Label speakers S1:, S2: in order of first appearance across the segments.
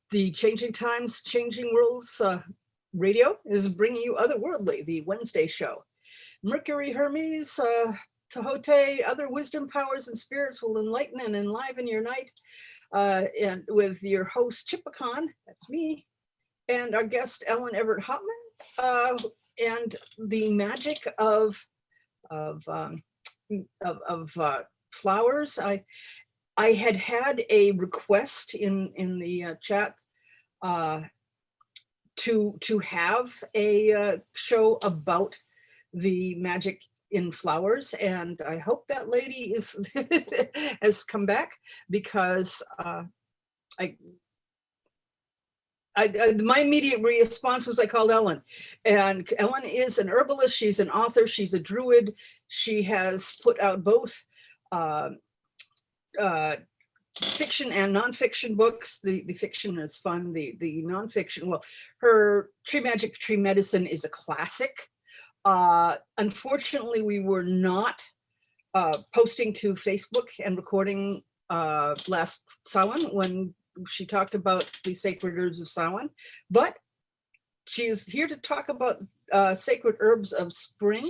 S1: the Changing Times, Changing Worlds radio is bringing you Otherworldly, the Wednesday show. Mercury, Hermes, Tehote, other wisdom powers and spirits will enlighten and enliven your night. And with your host, Chipacon, that's me, and our guest, Ellen Evert Hopman, and the magic of flowers. I had a request in the chat to have a show about the magic in flowers, and I hope that lady is has come back, because my immediate response was I called Ellen, and Ellen is an herbalist. She's an author. She's a druid. She has put out both fiction and nonfiction books. The fiction is fun. The nonfiction, well, her Tree Magic, Tree Medicine is a classic. Unfortunately, we were not posting to Facebook and recording last Samhain when she talked about the Sacred Herbs of Samhain, but she is here to talk about Sacred Herbs of Spring,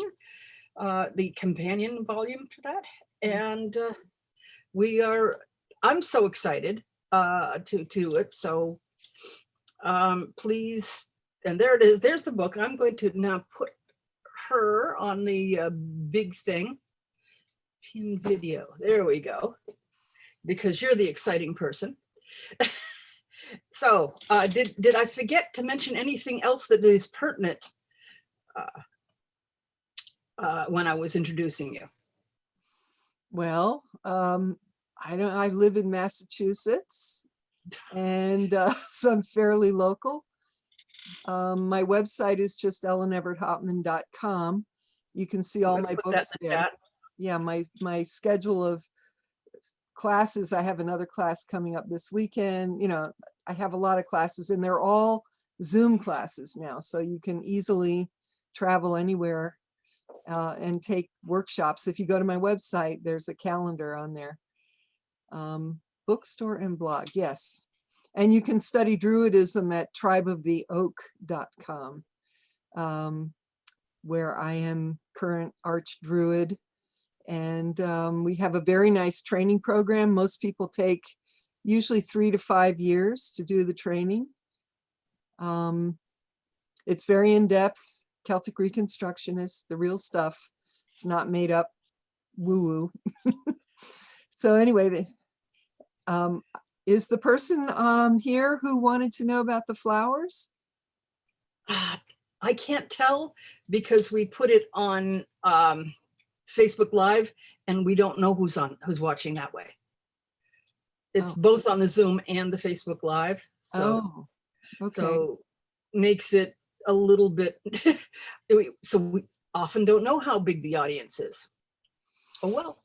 S1: the companion volume to that. And I'm so excited to do it. So please, and there it is, there's the book. I'm going to now put her on the big thing, pin video. There we go, because you're the exciting person. So did I forget to mention anything else that is pertinent when I was introducing you?
S2: Well, I live in Massachusetts, and so I'm fairly local. My website is just elleneverthopman.com. You can see all my books there. Yeah, my schedule of classes, I have another class coming up this weekend. You know, I have a lot of classes, and they're all Zoom classes now, so you can easily travel anywhere and take workshops. If you go to my website, there's a calendar on there. Bookstore and blog, yes. And you can study Druidism at tribeoftheoak.com, where I am current Archdruid. And we have a very nice training program. Most people take usually 3 to 5 years to do the training. It's very in-depth, Celtic Reconstructionist, the real stuff. It's not made up woo-woo. So anyway, is the person here who wanted to know about the flowers?
S1: I can't tell, because we put it on Facebook Live, and we don't know who's watching that way. It's both on the Zoom and the Facebook Live. So,
S2: okay.
S1: So makes it a little bit, so we often don't know how big the audience is. Oh, well.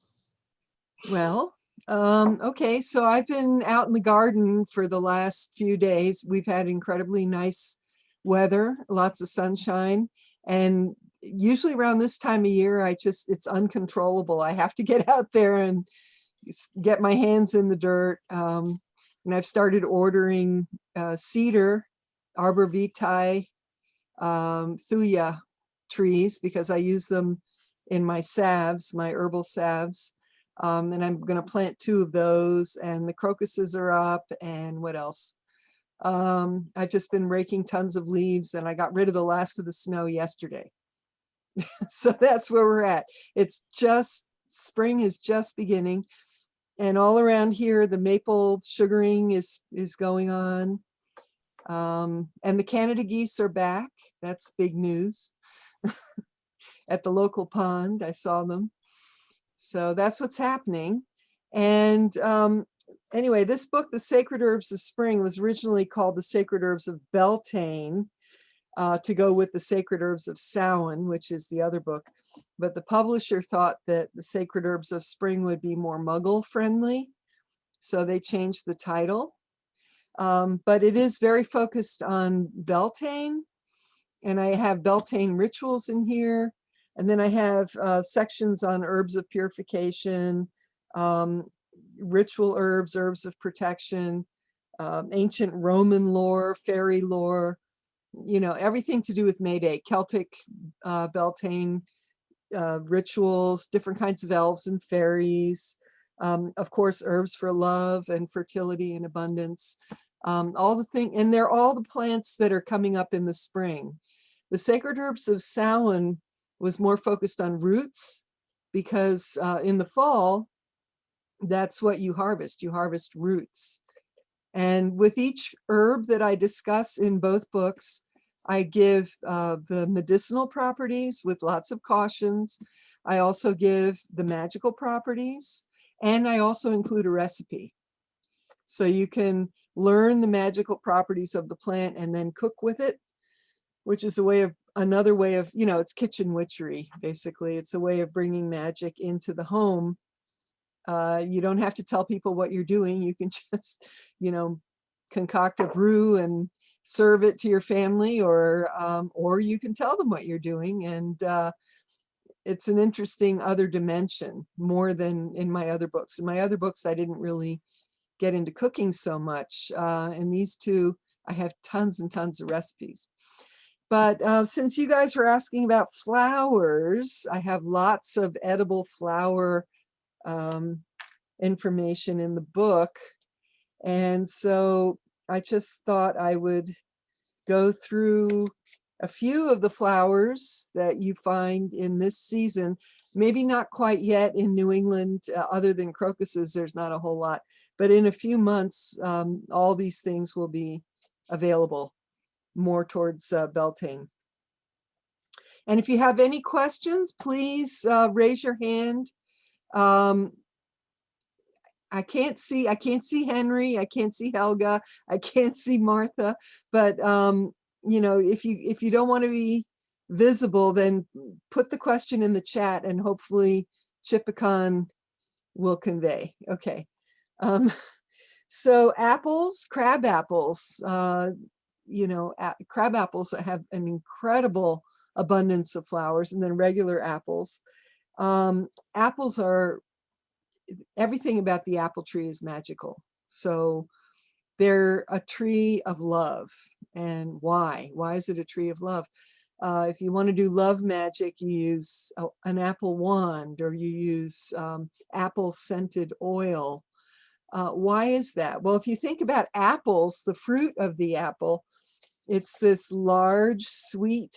S2: Well, okay, so I've been out in the garden for the last few days. We've had incredibly nice weather, lots of sunshine, and usually around this time of year, it's uncontrollable. I have to get out there and get my hands in the dirt. And I've started ordering cedar, arbor vitae, thuya trees, because I use them in my salves, my herbal salves. And I'm going to plant 2 of those, and the crocuses are up, and what else? I've just been raking tons of leaves, and I got rid of the last of the snow yesterday. So that's where we're at. It's just, spring is just beginning, and all around here, the maple sugaring is going on. And the Canada geese are back. That's big news. At the local pond, I saw them. So that's what's happening. And anyway, this book, The Sacred Herbs of Spring, was originally called The Sacred Herbs of Beltane, to go with The Sacred Herbs of Samhain, which is the other book. But the publisher thought that The Sacred Herbs of Spring would be more Muggle friendly, so they changed the title. But it is very focused on Beltane, and I have Beltane rituals in here. And then I have sections on herbs of purification, ritual herbs, herbs of protection, ancient Roman lore, fairy lore, you know, everything to do with May Day, Celtic, Beltane, rituals, different kinds of elves and fairies, of course, herbs for love and fertility and abundance, all the thing, and they're all the plants that are coming up in the spring. The Sacred Herbs of Samhain was more focused on roots because in the fall, that's what you harvest. You harvest roots. And with each herb that I discuss in both books, I give the medicinal properties with lots of cautions. I also give the magical properties, and I also include a recipe. So you can learn the magical properties of the plant and then cook with it, which is another way of, you know, it's kitchen witchery, basically. It's a way of bringing magic into the home. You don't have to tell people what you're doing. You can just, you know, concoct a brew and serve it to your family, or you can tell them what you're doing. And it's an interesting other dimension, more than in my other books. In my other books, I didn't really get into cooking so much. In these two, I have tons and tons of recipes. But since you guys were asking about flowers, I have lots of edible flower information in the book. And so I just thought I would go through a few of the flowers that you find in this season. Maybe not quite yet in New England, other than crocuses, there's not a whole lot. But in a few months, all these things will be available more towards Beltane. And if you have any questions, please raise your hand. I can't see Henry, I can't see Helga, I can't see Martha, but you know, if you don't want to be visible, then put the question in the chat and hopefully Chipicon will convey. Okay. So apples, crab apples, you know, crab apples have an incredible abundance of flowers, and then regular apples. Apples are, everything about the apple tree is magical. So they're a tree of love. And why? Why is it a tree of love? If you want to do love magic, you use an apple wand, or you use apple scented oil. Why is that? Well, if you think about apples, the fruit of the apple, it's this large, sweet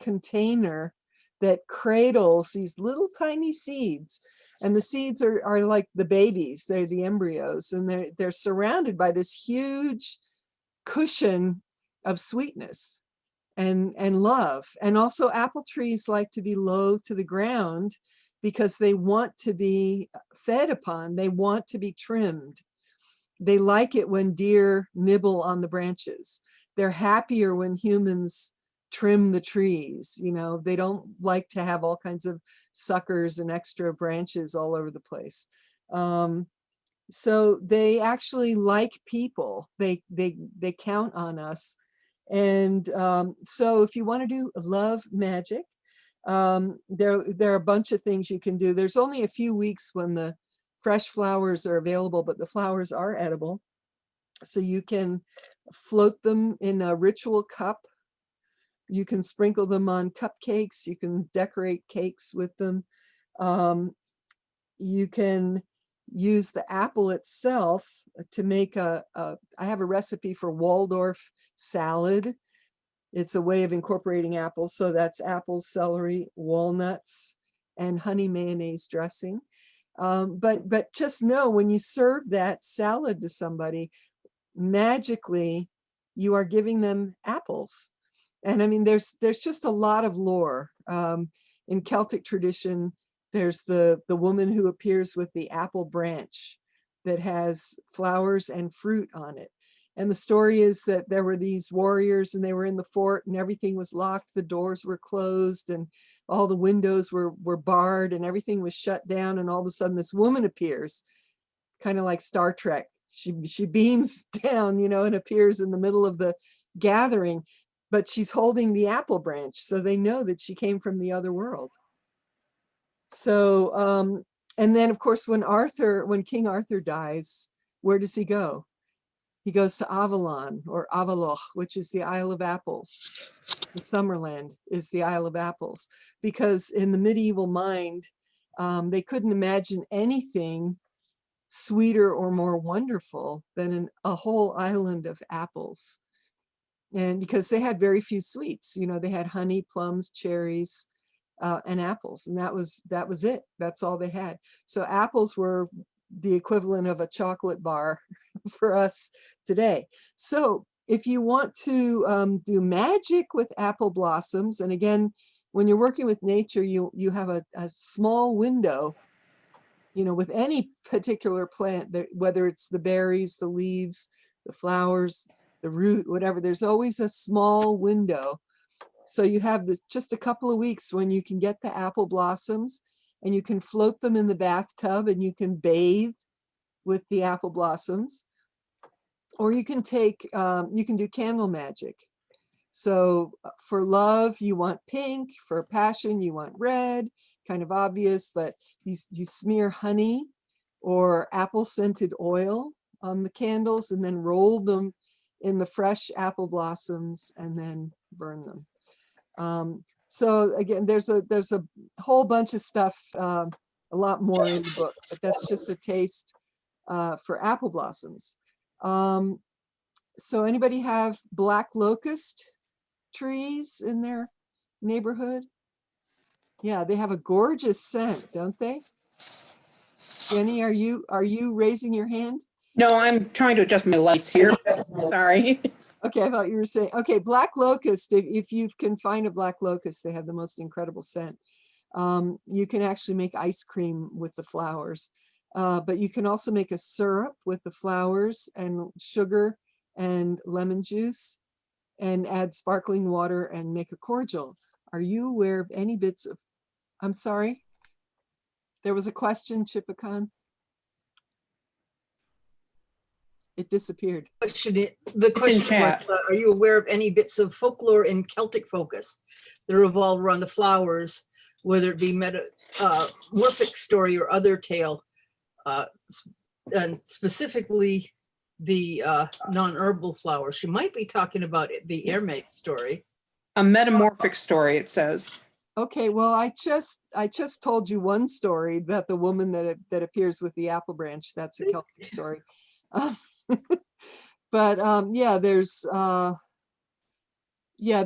S2: container that cradles these little tiny seeds. And the seeds are like the babies, they're the embryos, and they're surrounded by this huge cushion of sweetness and love. And also apple trees like to be low to the ground because they want to be fed upon, they want to be trimmed. They like it when deer nibble on the branches. They're happier when humans trim the trees. You know, they don't like to have all kinds of suckers and extra branches all over the place. So they actually like people. They count on us. And so if you want to do love magic, there are a bunch of things you can do. There's only a few weeks when the fresh flowers are available, but the flowers are edible. So you can float them in a ritual cup. You can sprinkle them on cupcakes. You can decorate cakes with them. You can use the apple itself to make I have a recipe for Waldorf salad. It's a way of incorporating apples. So that's apples, celery, walnuts, and honey mayonnaise dressing. But just know, when you serve that salad to somebody, magically you are giving them apples. And I mean, there's just a lot of lore. In Celtic tradition, there's the woman who appears with the apple branch that has flowers and fruit on it. And the story is that there were these warriors, and they were in the fort, and everything was locked, the doors were closed, and all the windows were barred, and everything was shut down. And all of a sudden this woman appears, kind of like Star Trek. She beams down, you know, and appears in the middle of the gathering, but she's holding the apple branch, so they know that she came from the other world. So and then of course when King Arthur dies, where does he go? He goes to Avalon or Avaloch, which is the Isle of Apples. The Summerland is the Isle of Apples, because in the medieval mind, they couldn't imagine anything sweeter or more wonderful than a whole island of apples. And because they had very few sweets, you know, they had honey, plums, cherries, and apples, and that was it. That's all they had. So apples were the equivalent of a chocolate bar for us today. So if you want to do magic with apple blossoms, and again, when you're working with nature, you have a small window, you know, with any particular plant, whether it's the berries, the leaves, the flowers, the root, whatever, there's always a small window. So you have this just a couple of weeks when you can get the apple blossoms, and you can float them in the bathtub and you can bathe with the apple blossoms. Or you can take, you can do candle magic. So for love, you want pink. For passion, you want red. Kind of obvious, but you smear honey or apple scented oil on the candles and then roll them in the fresh apple blossoms and then burn them. So again, there's a whole bunch of stuff, a lot more in the book, but that's just a taste for apple blossoms. So anybody have black locust trees in their neighborhood? Yeah, they have a gorgeous scent, don't they? Jenny, are you raising your hand?
S3: No, I'm trying to adjust my lights here. Sorry.
S2: Okay, I thought you were saying, okay, black locust, if you can find a black locust, they have the most incredible scent. You can actually make ice cream with the flowers, but you can also make a syrup with the flowers and sugar and lemon juice and add sparkling water and make a cordial. Are you aware of any bits of, I'm sorry, there was a question, Chipicon. It disappeared.
S1: The question was, are you aware of any bits of folklore in Celtic focus that revolve around the flowers, whether it be metamorphic story or other tale, and specifically the non-herbal flowers? She might be talking about the Hermit story.
S3: A metamorphic story, it says.
S2: Okay, well, I just told you one story about the woman that appears with the apple branch. That's a Celtic story. But yeah, there's the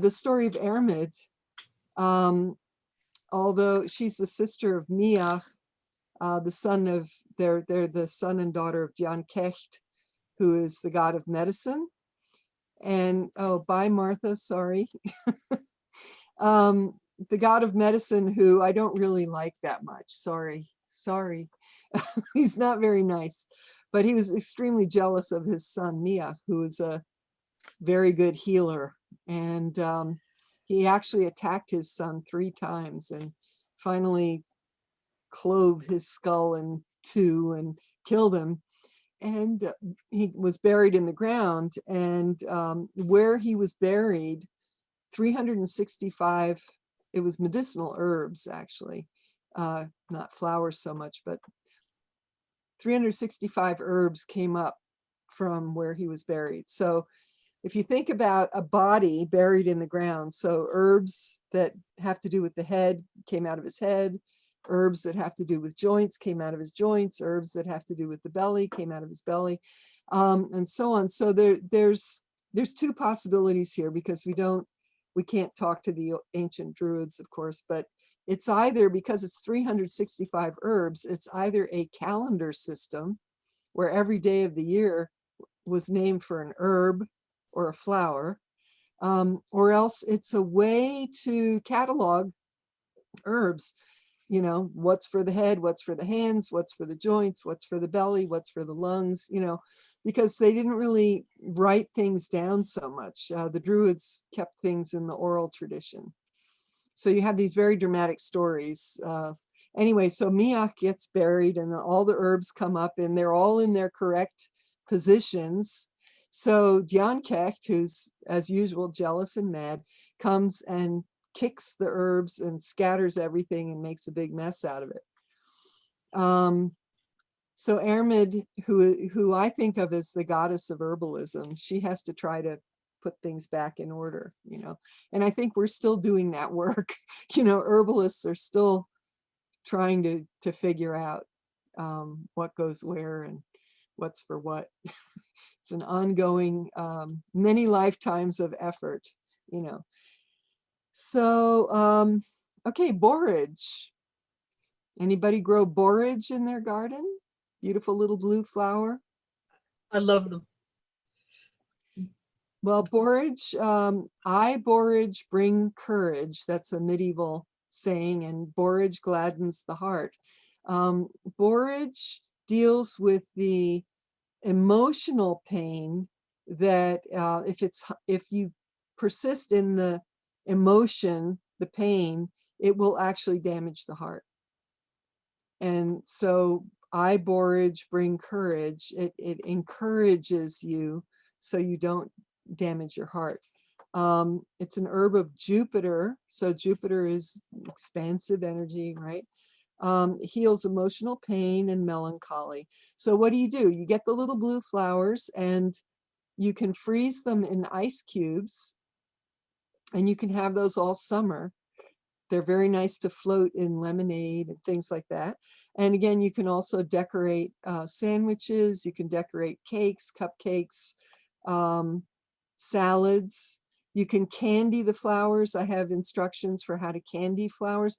S2: story of Ermid. Although she's the sister of Mia, the son of they're the son and daughter of Jan Kecht, who is the god of medicine. And oh, bye Martha, sorry. The god of medicine, who I don't really like that much. Sorry. He's not very nice, but he was extremely jealous of his son Mia, who is a very good healer. And he actually attacked his son 3 times and finally clove his skull in 2 and killed him. And he was buried in the ground, and where he was buried, 365, it was medicinal herbs actually, not flowers so much, but 365 herbs came up from where he was buried. So if you think about a body buried in the ground, so herbs that have to do with the head came out of his head, herbs that have to do with joints came out of his joints, herbs that have to do with the belly came out of his belly, and so on. So there's 2 possibilities here, because we can't talk to the ancient Druids, of course, but it's either, because it's 365 herbs, it's either a calendar system where every day of the year was named for an herb or a flower, or else it's a way to catalog herbs. You know, what's for the head, what's for the hands, what's for the joints, what's for the belly, what's for the lungs, you know, because they didn't really write things down so much. The Druids kept things in the oral tradition. So you have these very dramatic stories. Anyway, so Miach gets buried and all the herbs come up and they're all in their correct positions. So Jan Kecht, who's as usual jealous and mad, comes and kicks the herbs and scatters everything and makes a big mess out of it. So Ermid, who I think of as the goddess of herbalism, she has to try to put things back in order, and I think we're still doing that work. Herbalists are still trying to figure out what goes where and what's for what. It's an ongoing, many lifetimes of effort, So, okay, borage. Anybody grow borage in their garden? Beautiful little blue flower.
S1: I love them.
S2: Well, borage, I borage bring courage. That's a medieval saying, and borage gladdens the heart. Borage deals with the emotional pain that if you persist in the emotion, the pain, it will actually damage the heart. And so I borage bring courage. It encourages you so you don't damage your heart. It's an herb of Jupiter. So Jupiter is expansive energy, right? Heals emotional pain and melancholy. So what do? You get the little blue flowers and you can freeze them in ice cubes, and you can have those all summer. They're very nice to float in lemonade and things like that. And again, you can also decorate sandwiches. You can decorate cakes, cupcakes, salads. You can candy the flowers. I have instructions for how to candy flowers.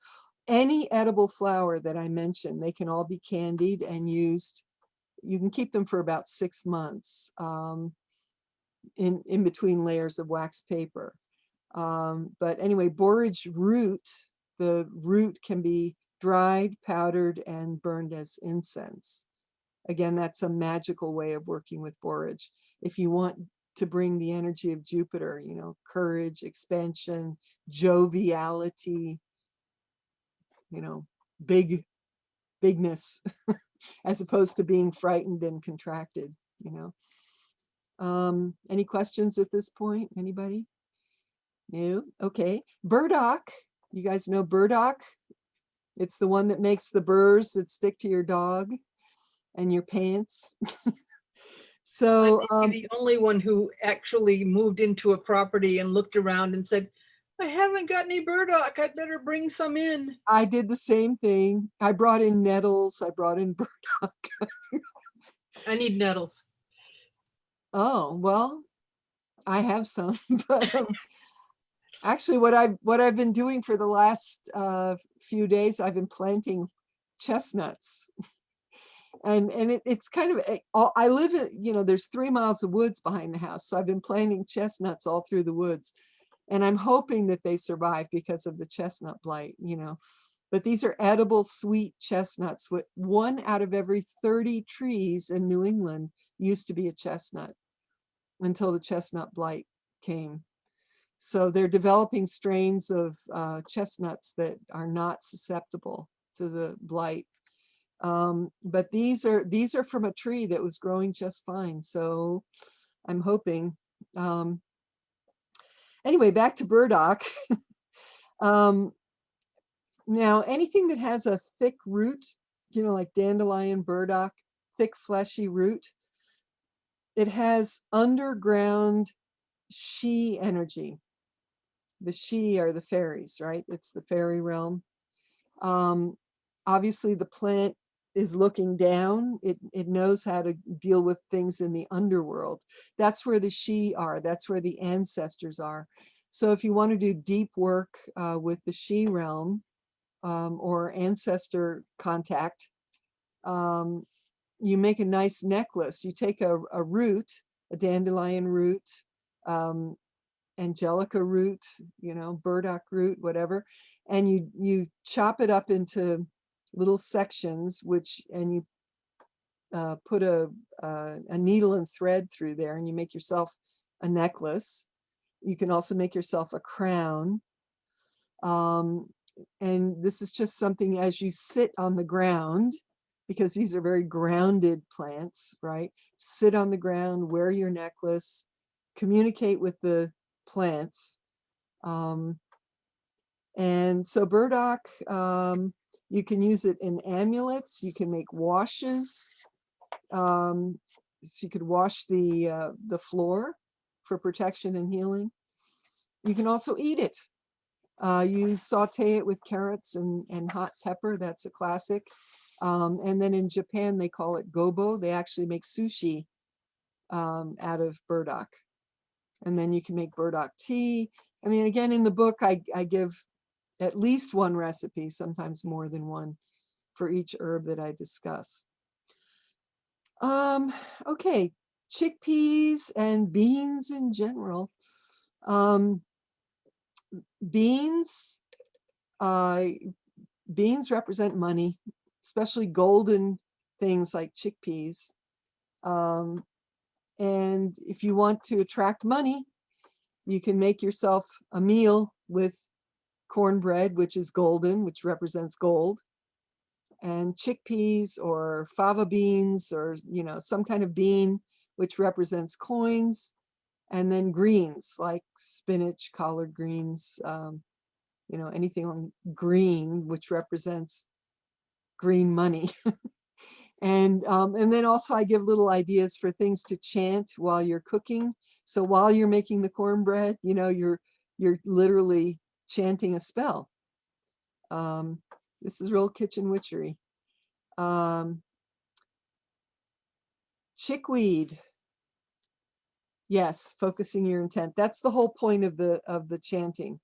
S2: Any edible flower that I mentioned, they can all be candied and used. You can keep them for about 6 months in between layers of wax paper. But anyway, borage root, the root can be dried, powdered, and burned as incense. Again, that's a magical way of working with borage. If you want to bring the energy of Jupiter, courage, expansion, joviality, bigness, as opposed to being frightened and contracted, Any questions at this point? Anybody? No? Okay. Burdock. You guys know burdock? It's the one that makes the burrs that stick to your dog and your pants. So
S1: I may be the only one who actually moved into a property and looked around and said, I haven't got any burdock. I'd better bring some in.
S2: I did the same thing. I brought in nettles. I brought in burdock.
S1: I need nettles.
S2: Oh, well, I have some, but actually what I've been doing for the last few days, I've been planting chestnuts. And it's kind of, I live in, there's 3 miles of woods behind the house. So I've been planting chestnuts all through the woods. And I'm hoping that they survive because of the chestnut blight, But these are edible sweet chestnuts. 1 out of every 30 trees in New England used to be a chestnut until the chestnut blight came. So they're developing strains of chestnuts that are not susceptible to the blight. But these are from a tree that was growing just fine. So I'm hoping. Anyway, back to burdock. Now, anything that has a thick root, like dandelion, burdock, thick fleshy root, it has underground she energy. The she are the fairies, right? It's the fairy realm. Obviously, the plant is looking down. It knows how to deal with things in the underworld. That's where the she are. That's where the ancestors are. So if you want to do deep work with the she realm or ancestor contact, you make a nice necklace. You take a root, a dandelion root, angelica root, burdock root, whatever, and you chop it up into little sections, and you put a needle and thread through there, and you make yourself a necklace. You can also make yourself a crown. And this is just something as you sit on the ground, because these are very grounded plants, right? Sit on the ground, wear your necklace, communicate with the plants. And so burdock, you can use it in amulets. You can make washes So you could wash the floor for protection and healing. You can also eat it. You saute it with carrots and hot pepper. That's a classic. And then in Japan, they call it gobo. They actually make sushi out of burdock. And then you can make burdock tea. I mean, again, in the book, I give at least one recipe, sometimes more than one, for each herb that I discuss. Okay, chickpeas and beans in general. Beans represent money, especially golden things like chickpeas. And if you want to attract money, you can make yourself a meal with cornbread, which is golden, which represents gold, and chickpeas or fava beans, or some kind of bean, which represents coins, and then greens like spinach, collard greens, anything green, which represents green money. And then also I give little ideas for things to chant while you're cooking. So while you're making the cornbread, you're literally chanting a spell. This is real kitchen witchery. Chickweed. Yes, focusing your intent. That's the whole point of the chanting.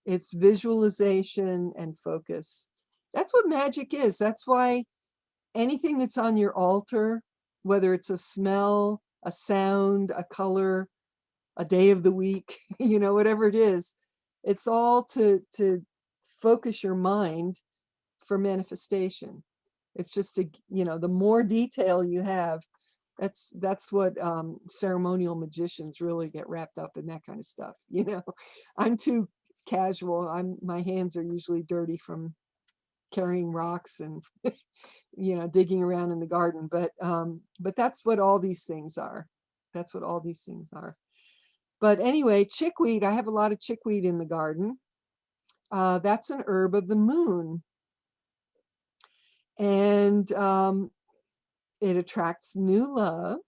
S2: It's visualization and focus. That's what magic is. That's why anything that's on your altar, whether it's a smell, a sound, a color, a day of the week, whatever it is, it's all to focus your mind for manifestation. It's just the more detail you have, that's what ceremonial magicians really get wrapped up in, that kind of stuff. I'm too casual. My hands are usually dirty from carrying rocks and digging around in the garden, but that's what all these things are. That's what all these things are. But anyway, chickweed, I have a lot of chickweed in the garden. That's an herb of the moon, and it attracts new love,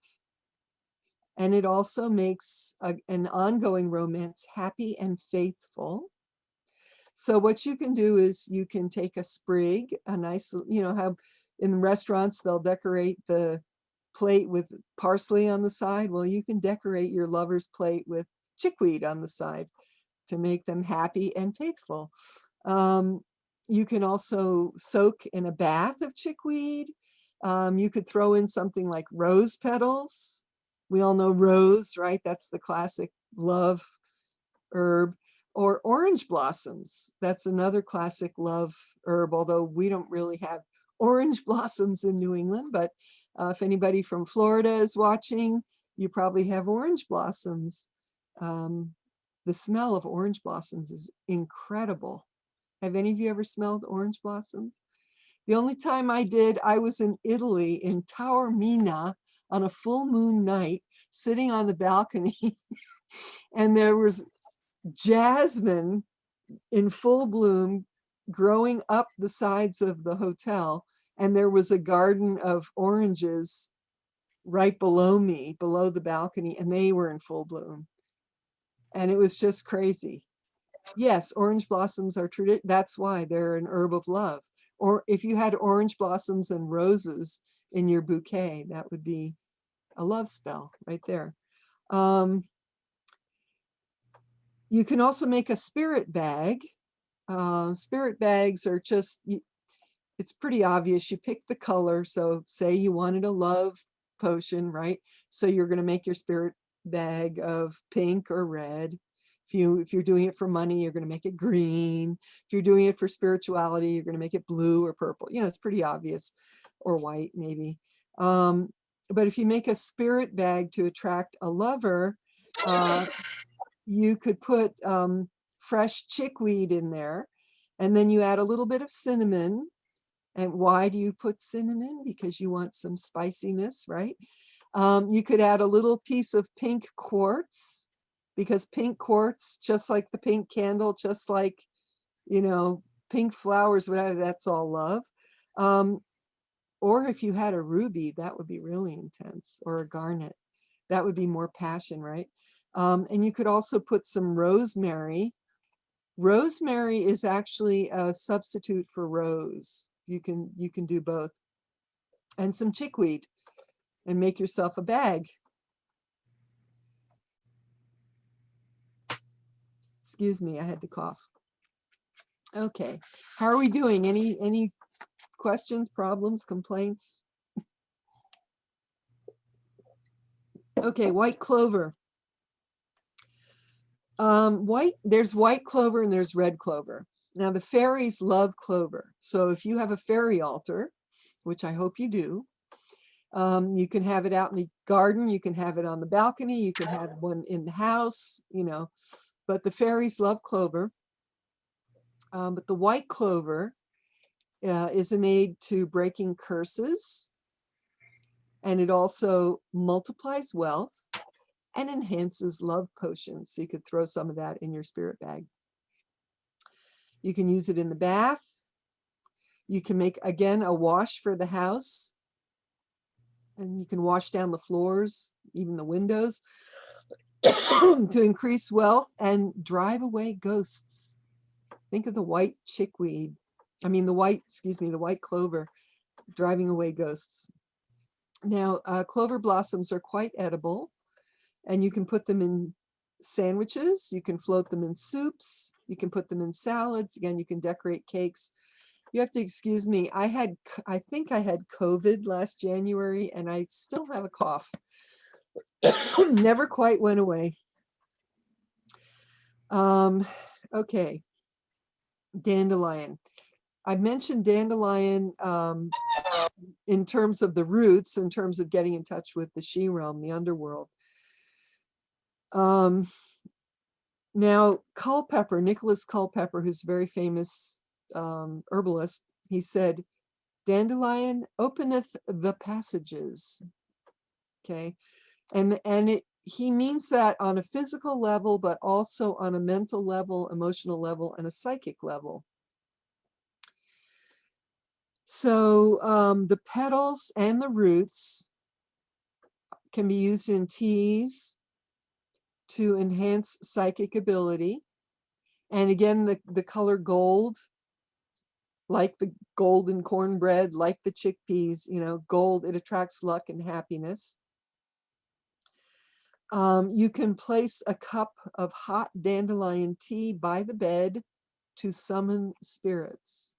S2: and it also makes an ongoing romance happy and faithful. So what you can do is you can take a sprig, a nice, how in restaurants they'll decorate the plate with parsley on the side. Well, you can decorate your lover's plate with chickweed on the side to make them happy and faithful. You can also soak in a bath of chickweed. You could throw in something like rose petals. We all know rose, right? That's the classic love herb. Or orange blossoms. That's another classic love herb, although we don't really have orange blossoms in New England. But if anybody from Florida is watching, you probably have orange blossoms. The smell of orange blossoms is incredible. Have any of you ever smelled orange blossoms? The only time I did, I was in Italy, in Taormina, on a full moon night, sitting on the balcony, and there was jasmine in full bloom growing up the sides of the hotel, and there was a garden of oranges right below me, below the balcony, and they were in full bloom, and it was just crazy. Yes, orange blossoms are that's why they're an herb of love. Or if you had orange blossoms and roses in your bouquet, that would be a love spell right there. You can also make a spirit bag. Spirit bags are just, it's pretty obvious. You pick the color. So say you wanted a love potion, right? So you're going to make your spirit bag of pink or red. If you're doing it for money, you're going to make it green. If you're doing it for spirituality, you're going to make it blue or purple. It's pretty obvious, or white maybe. But if you make a spirit bag to attract a lover, you could put fresh chickweed in there, and then you add a little bit of cinnamon. And why do you put cinnamon? Because you want some spiciness, right? You could add a little piece of pink quartz, because pink quartz, just like the pink candle, just like, pink flowers, whatever, that's all love. or if you had a ruby, that would be really intense, or a garnet. That would be more passion, right? And you could also put some rosemary. Rosemary is actually a substitute for rose. You can do both. And some chickweed, and make yourself a bag. Excuse me, I had to cough. Okay, how are we doing? Any questions, problems, complaints? Okay, white clover. There's white clover and there's red clover. Now the fairies love clover. So if you have a fairy altar, which I hope you do, you can have it out in the garden, you can have it on the balcony, you can have one in the house, you know, but the fairies love clover. But the white clover is an aid to breaking curses, and it also multiplies wealth and enhances love potions. So you could throw some of that in your spirit bag. You can use it in the bath. You can make, again, a wash for the house. And you can wash down the floors, even the windows, to increase wealth and drive away ghosts. Think of the white chickweed. I mean, the white clover driving away ghosts. Now, clover blossoms are quite edible, and you can put them in sandwiches. You can float them in soups. You can put them in salads. Again, you can decorate cakes. You have to excuse me. I think I had COVID last January, and I still have a cough. Never quite went away. Okay. Dandelion. I mentioned dandelion in terms of the roots, in terms of getting in touch with the she realm, the underworld. Now, Culpeper, Nicholas Culpeper, who's a very famous herbalist, he said, dandelion openeth the passages. Okay. And he means that on a physical level, but also on a mental level, emotional level, and a psychic level. So the petals and the roots can be used in teas to enhance psychic ability. And again, the color gold, like the golden cornbread, like the chickpeas, you know, gold, it attracts luck and happiness. You can place a cup of hot dandelion tea by the bed to summon spirits,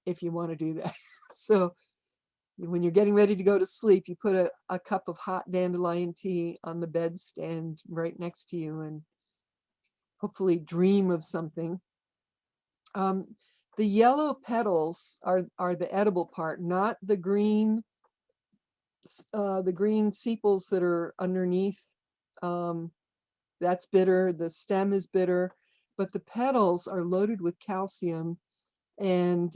S2: if you want to do that. So when you're getting ready to go to sleep, you put a cup of hot dandelion tea on the bedstand right next to you, and hopefully dream of something. The yellow petals are the edible part, not the green sepals that are underneath. That's bitter. The stem is bitter, but the petals are loaded with calcium, and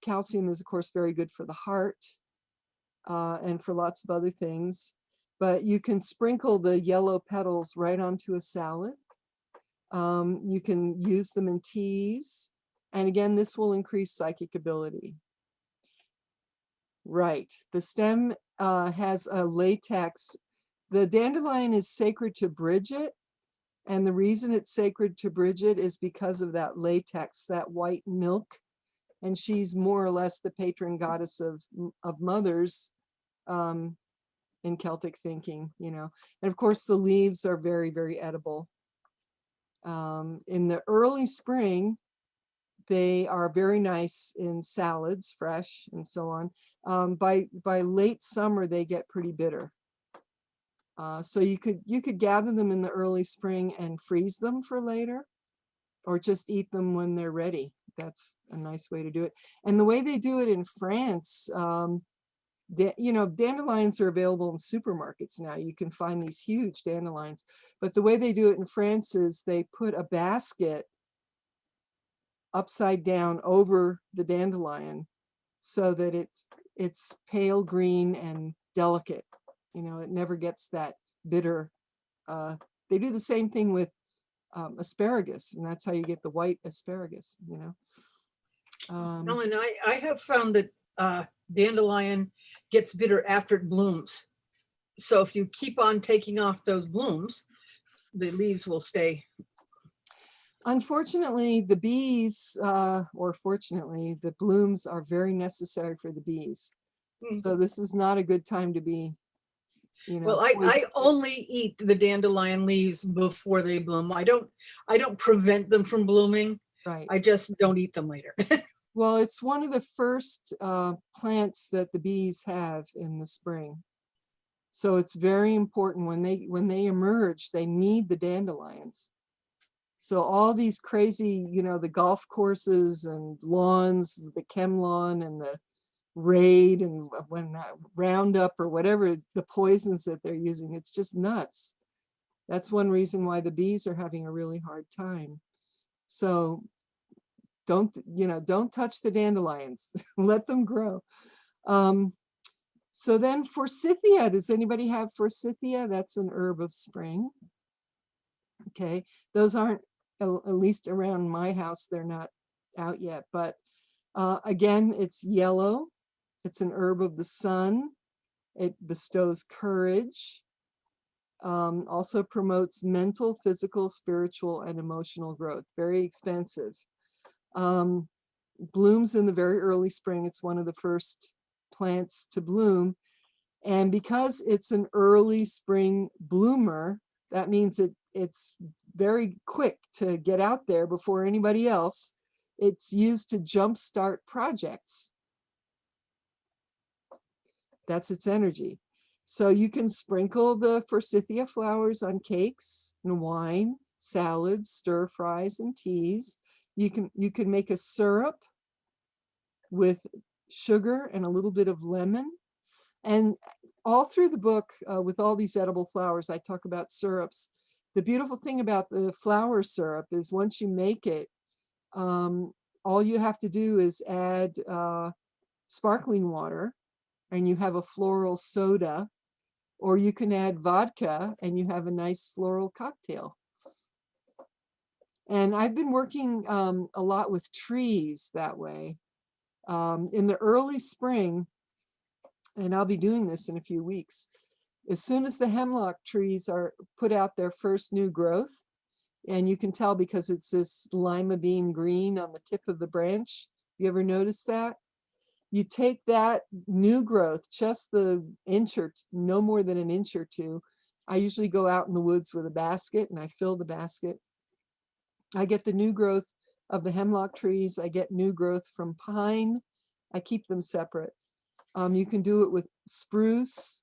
S2: calcium is, of course, very good for the heart and for lots of other things. But you can sprinkle the yellow petals right onto a salad. You can use them in teas. And again, this will increase psychic ability. Right. The stem has a latex. The dandelion is sacred to Bridget. And the reason it's sacred to Bridget is because of that latex, that white milk. And she's more or less the patron goddess of mothers in Celtic thinking, you know. And of course, the leaves are very, very edible. In the early spring, they are very nice in salads, fresh and so on. By late summer, they get pretty bitter. So you could gather them in the early spring and freeze them for later, or just eat them when they're ready. That's a nice way to do it. And the way they do it in France, you know, dandelions are available in supermarkets now. You can find these huge dandelions. But the way they do it in France is they put a basket upside down over the dandelion so that it's pale green and delicate. You know, it never gets that bitter. They do the same thing with asparagus, and that's how you get the white asparagus, you know.
S1: Ellen, I have found that dandelion gets bitter after it blooms. So if you keep on taking off those blooms, the leaves will stay.
S2: Unfortunately, the bees, or fortunately, the blooms are very necessary for the bees.
S1: Mm.
S2: So this is not a good time to be,
S1: Well, I only eat the dandelion leaves before they bloom. I don't prevent them from blooming.
S2: right.
S1: I just don't eat them later.
S2: Well, it's one of the first plants that the bees have in the spring. So it's very important when they emerge, they need the dandelions. So all these crazy, the golf courses and lawns, the chem lawn and the raid and when Roundup or whatever the poisons that they're using, it's just nuts. That's one reason why the bees are having a really hard time. So don't touch the dandelions. Let them grow. So then Forsythia, does anybody have Forsythia? That's an herb of spring. Okay, those aren't, at least around my house, they're not out yet, but again, it's yellow. It's an herb of the sun. It bestows courage. Also promotes mental, physical, spiritual, and emotional growth. Very expensive. Blooms in the very early spring. It's one of the first plants to bloom. And because it's an early spring bloomer, that means it's very quick to get out there before anybody else. It's used to jumpstart projects. That's its energy. So you can sprinkle the Forsythia flowers on cakes and wine, salads, stir fries, and teas. You can make a syrup with sugar and a little bit of lemon. And all through the book, with all these edible flowers, I talk about syrups. The beautiful thing about the flower syrup is once you make it, all you have to do is add sparkling water and you have a floral soda, or you can add vodka and you have a nice floral cocktail. And I've been working a lot with trees that way. In the early spring, and I'll be doing this in a few weeks, as soon as the hemlock trees are put out their first new growth, and you can tell because it's this lima bean green on the tip of the branch. You ever notice that? You take that new growth, just the inch or no more than an inch or two. I usually go out in the woods with a basket and I fill the basket. I get the new growth of the hemlock trees. I get new growth from pine. I keep them separate. You can do it with spruce.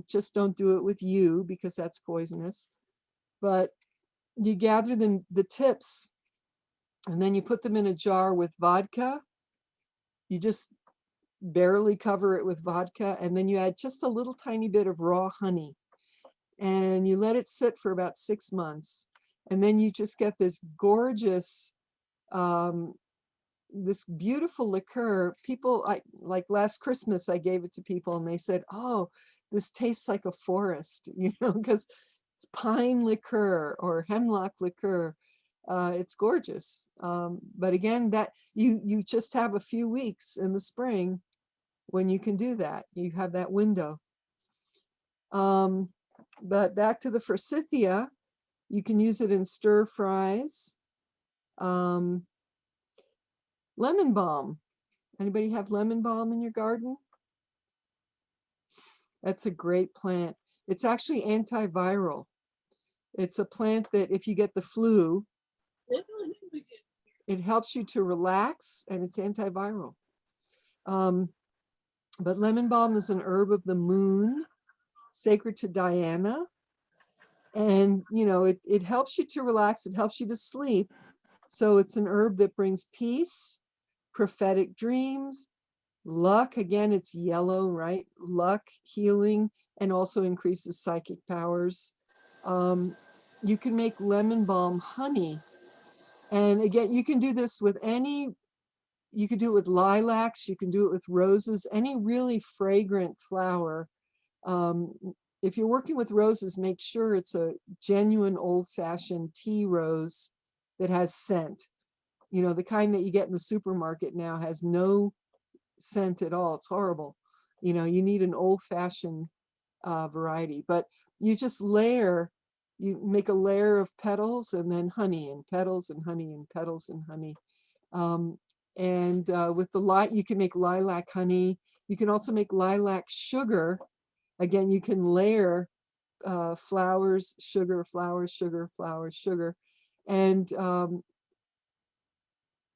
S2: Just don't do it with yew because that's poisonous. But you gather the tips and then you put them in a jar with vodka. You just barely cover it with vodka, and then you add just a little tiny bit of raw honey and you let it sit for about 6 months. And then you just get this gorgeous, this beautiful liqueur. People, like last Christmas, I gave it to people and they said, "Oh, this tastes like a forest," because it's pine liqueur or hemlock liqueur. It's gorgeous. But again, that you just have a few weeks in the spring when you can do that. You have that window. But back to the Forsythia, you can use it in stir fries. Lemon balm. Anybody have lemon balm in your garden? That's a great plant. It's actually antiviral. It's a plant that if you get the flu, it helps you to relax, and it's antiviral. But lemon balm is an herb of the moon, sacred to Diana. And, it helps you to relax. It helps you to sleep. So it's an herb that brings peace, prophetic dreams, luck. Again, it's yellow, right? Luck, healing, and also increases psychic powers. You can make lemon balm honey. And again, you can do this with you could do it with lilacs, you can do it with roses, any really fragrant flower. If you're working with roses, make sure it's a genuine old-fashioned tea rose that has scent. The kind that you get in the supermarket now has no scent at all. It's horrible. You know, you need an old-fashioned variety, but you just layer, you make a layer of petals and then honey and petals and honey and petals and honey. With the light, you can make lilac honey. You can also make lilac sugar. Again, you can layer flowers, sugar, flowers, sugar, flowers, sugar. And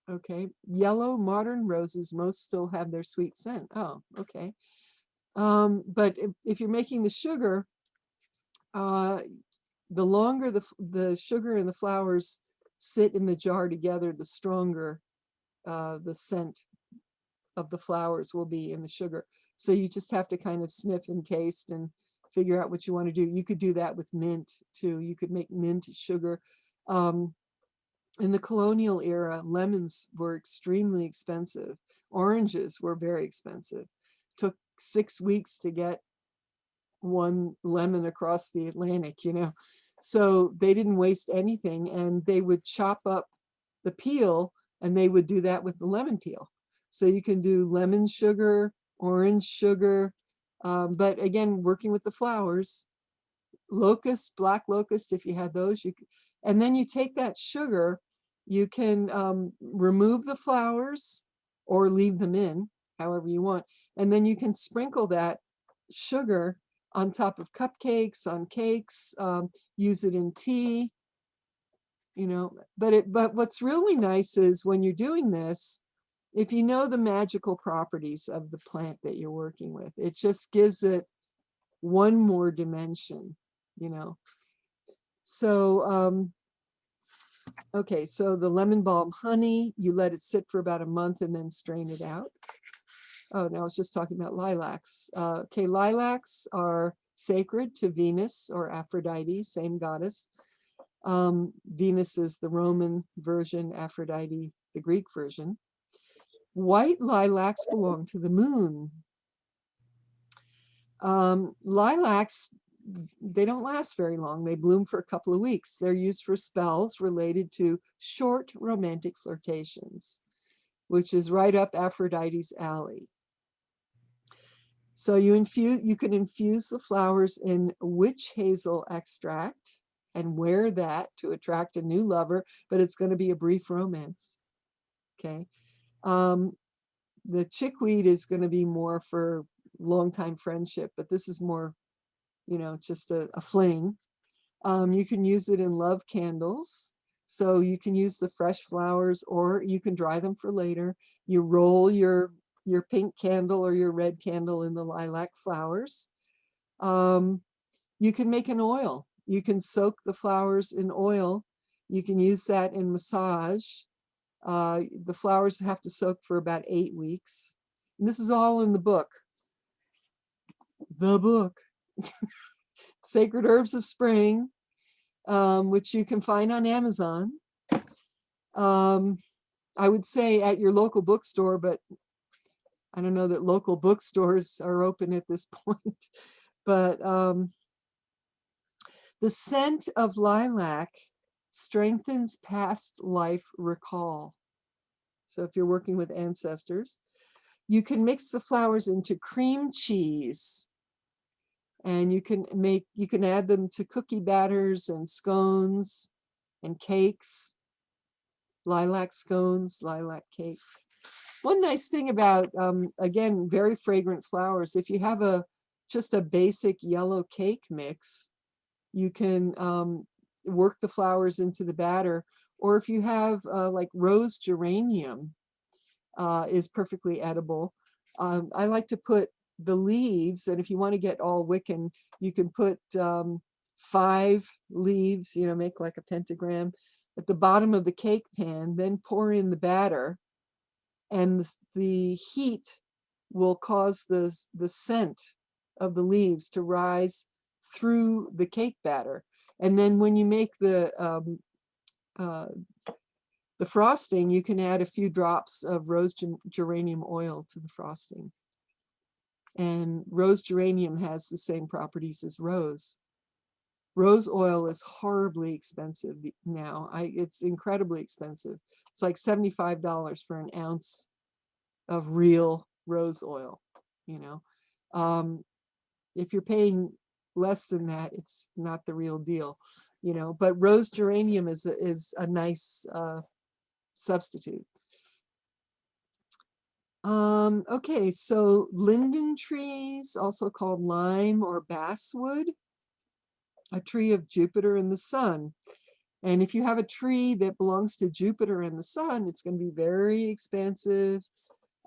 S2: okay, yellow modern roses most still have their sweet scent. Oh, okay. But if you're making the sugar, the longer the sugar and the flowers sit in the jar together, the stronger the scent of the flowers will be in the sugar. So you just have to kind of sniff and taste and figure out what you want to do. You could do that with mint too. You could make mint sugar. In the colonial era, lemons were extremely expensive. Oranges were very expensive. Took 6 weeks to get one lemon across the Atlantic, you know. So they didn't waste anything, and they would chop up the peel, and they would do that with the lemon peel. So you can do lemon sugar, orange sugar, but again, working with the flowers, locust, black locust, if you had those, you could, and then you take that sugar, you can remove the flowers or leave them in, however you want, and then you can sprinkle that sugar on top of cupcakes, on cakes, use it in tea, you know. But what's really nice is when you're doing this, if you know the magical properties of the plant that you're working with, it just gives it one more dimension, you know. So okay, so the lemon balm honey, you let it sit for about a month and then strain it out. Oh, now I was just talking about lilacs. Okay, lilacs are sacred to Venus or Aphrodite, same goddess. Venus is the Roman version, Aphrodite, the Greek version. White lilacs belong to the moon. Lilacs, they don't last very long. They bloom for a couple of weeks. They're used for spells related to short romantic flirtations, which is right up Aphrodite's alley. So you can infuse the flowers in witch hazel extract and wear that to attract a new lover, but it's going to be a brief romance. Okay. The chickweed is going to be more for long-time friendship, but this is more, you know, just a fling. You can use it in love candles. So you can use the fresh flowers, or you can dry them for later. You roll your pink candle or your red candle in the lilac flowers. You can make an oil. You can soak the flowers in oil. You can use that in massage. The flowers have to soak for about 8 weeks. And this is all in the book. The book. Sacred Herbs of Spring, which you can find on Amazon. I would say at your local bookstore, but I don't know that local bookstores are open at this point. But the scent of lilac strengthens past life recall. So if you're working with ancestors, you can mix the flowers into cream cheese, and you can add them to cookie batters and scones and cakes, lilac scones, lilac cakes. One nice thing about, again, very fragrant flowers, if you have just a basic yellow cake mix, you can work the flowers into the batter. Or if you have like rose geranium is perfectly edible. I like to put the leaves, and if you want to get all Wiccan, you can put 5 leaves, you know, make like a pentagram at the bottom of the cake pan, then pour in the batter, and the heat will cause the scent of the leaves to rise through the cake batter. And then when you make the frosting, you can add a few drops of rose geranium oil to the frosting. And rose geranium has the same properties as rose. Rose oil is horribly expensive now. It's incredibly expensive. It's like $75 for an ounce of real rose oil, you know. If you're paying less than that, it's not the real deal, you know, but rose geranium is a nice substitute. Okay, so linden trees, also called lime or basswood, a tree of Jupiter and the sun. And if you have a tree that belongs to Jupiter and the sun, it's going to be very expansive,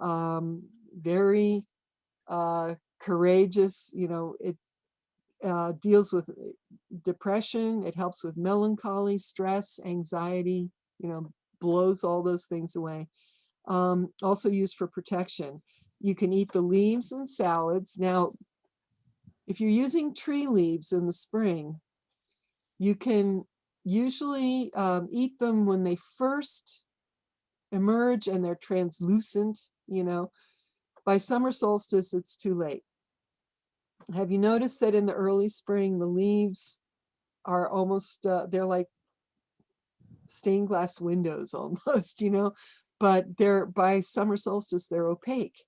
S2: very courageous. You know, it deals with depression. It helps with melancholy, stress, anxiety, you know, blows all those things away. Also used for protection. You can eat the leaves in salads. Now, if you're using tree leaves in the spring, you can usually eat them when they first emerge and they're translucent, you know. By summer solstice, it's too late. Have you noticed that in the early spring, the leaves are almost, they're like stained glass windows almost, you know, but they're by summer solstice, they're opaque.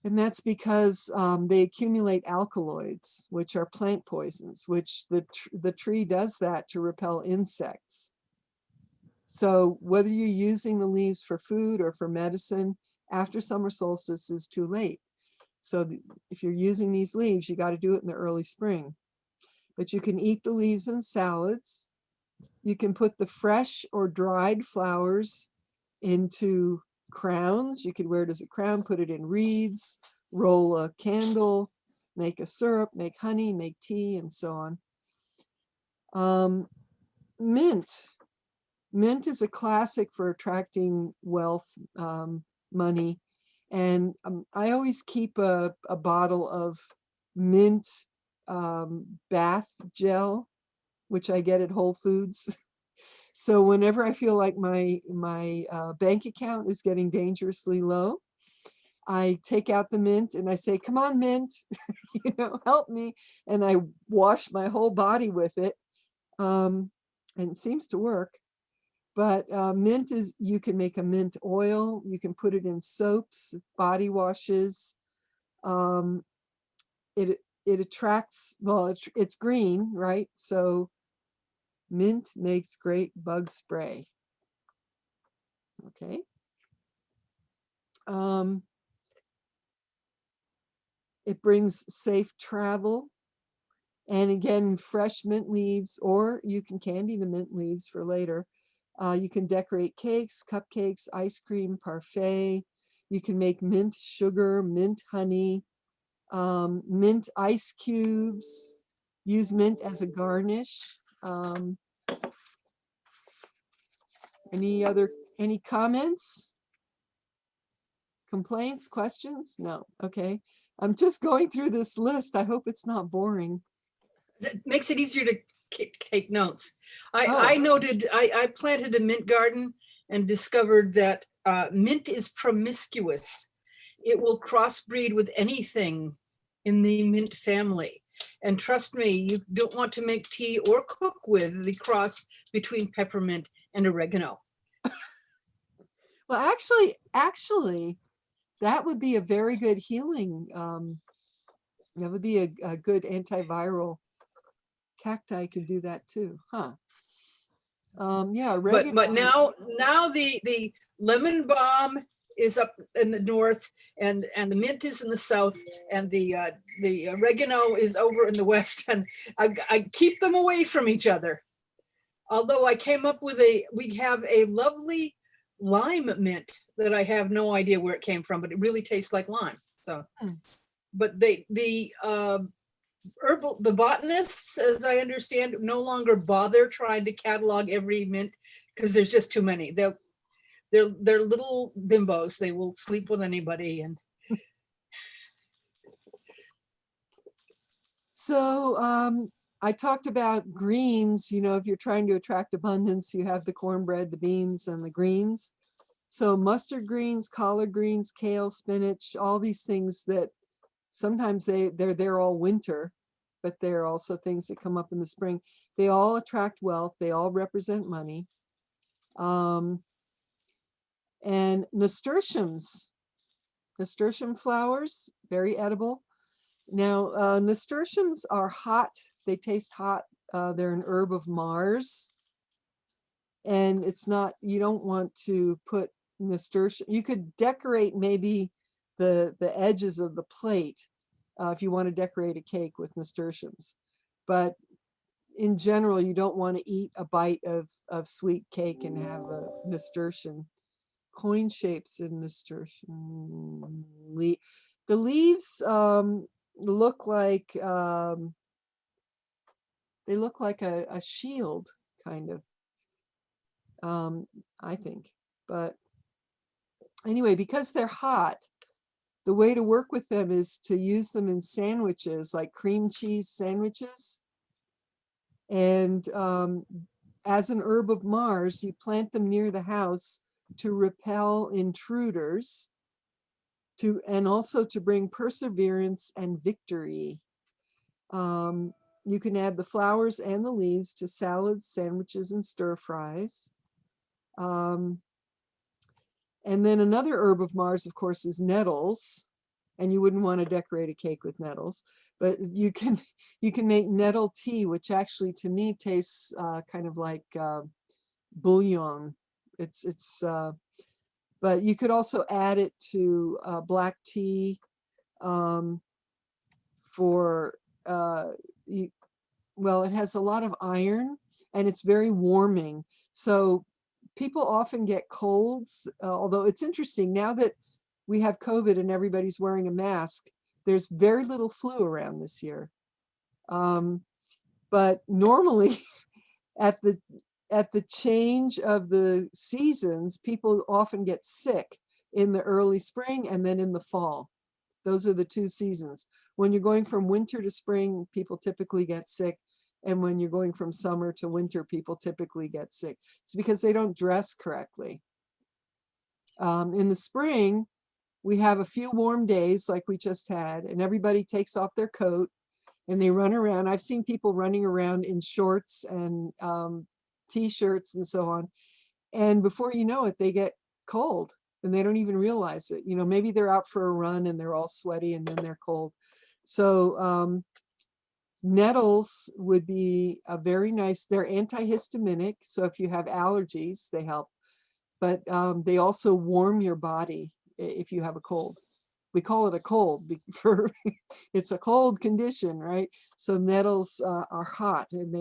S2: And that's because they accumulate alkaloids, which are plant poisons, which the tree does that to repel insects. So whether you're using the leaves for food or for medicine, after summer solstice is too late. So if you're using these leaves, you got to do it in the early spring. But you can eat the leaves in salads. You can put the fresh or dried flowers into crowns. You could wear it as a crown, put it in wreaths, roll a candle, make a syrup, make honey, make tea, and so on. Mint. Mint is a classic for attracting wealth, money. And I always keep a bottle of mint bath gel, which I get at Whole Foods. So whenever I feel like my bank account is getting dangerously low, I take out the mint and I say, come on, mint, you know, help me. And I wash my whole body with it. And it seems to work. But mint is, you can make a mint oil. You can put it in soaps, body washes. It attracts, well, it's green, right? So mint makes great bug spray. Okay. It brings safe travel. And again, fresh mint leaves, or you can candy the mint leaves for later. You can decorate cakes, cupcakes, ice cream, parfait. You can make mint sugar, mint honey, mint ice cubes. Use mint as a garnish. Any comments? Complaints, questions? No. Okay. I'm just going through this list. I hope it's not boring.
S1: It makes it easier to take notes. I noted, I planted a mint garden and discovered that mint is promiscuous. It will crossbreed with anything in the mint family. And trust me, you don't want to make tea or cook with the cross between peppermint and oregano.
S2: Well, actually, that would be a very good healing. That would be a good antiviral. Cacti could do that too, huh? Yeah, oregano.
S1: But now the lemon balm is up in the north, and the mint is in the south, and the oregano is over in the west, and I keep them away from each other. Although I came up with we have a lovely lime mint that I have no idea where it came from, but it really tastes like lime. So, but the botanists, as I understand, no longer bother trying to catalog every mint because there's just too many. They're little bimbos. They will sleep with anybody. And
S2: so I talked about greens. You know, if you're trying to attract abundance, you have the cornbread, the beans, and the greens. So mustard greens, collard greens, kale, spinach, all these things that sometimes they're there all winter, but they're also things that come up in the spring. They all attract wealth. They all represent money. And nasturtiums Nasturtium flowers, very edible. Now, nasturtiums are hot. They taste hot. They're an herb of Mars. And it's not, you don't want to put nasturtium. You could decorate maybe the edges of the plate if you want to decorate a cake with nasturtiums. But in general, you don't want to eat a bite of sweet cake and have a nasturtium. Coin shapes in nasturtium. The leaves look like they look like a shield, kind of. I think, but anyway, because they're hot, the way to work with them is to use them in sandwiches, like cream cheese sandwiches. And as an herb of Mars, you plant them near the house to repel intruders, and also to bring perseverance and victory. You can add the flowers and the leaves to salads, sandwiches, and stir fries. And then another herb of Mars, of course, is nettles. And you wouldn't want to decorate a cake with nettles, but you can make nettle tea, which actually to me tastes kind of like bouillon. But you could also add it to black tea well, it has a lot of iron and it's very warming. So people often get colds, although it's interesting now that we have COVID and everybody's wearing a mask, there's very little flu around this year. But normally at the change of the seasons, people often get sick in the early spring and then in the fall. Those are the two seasons. When you're going from winter to spring, people typically get sick. And when you're going from summer to winter, people typically get sick. It's because they don't dress correctly. In the spring, we have a few warm days like we just had, and everybody takes off their coat and they run around. I've seen people running around in shorts and t-shirts and so on. And before you know it, they get cold and they don't even realize it. You know, maybe they're out for a run and they're all sweaty and then they're cold. So nettles would be a very nice, they're antihistaminic. So if you have allergies, they help. But they also warm your body if you have a cold. We call it a cold it's a cold condition, right? So nettles are hot and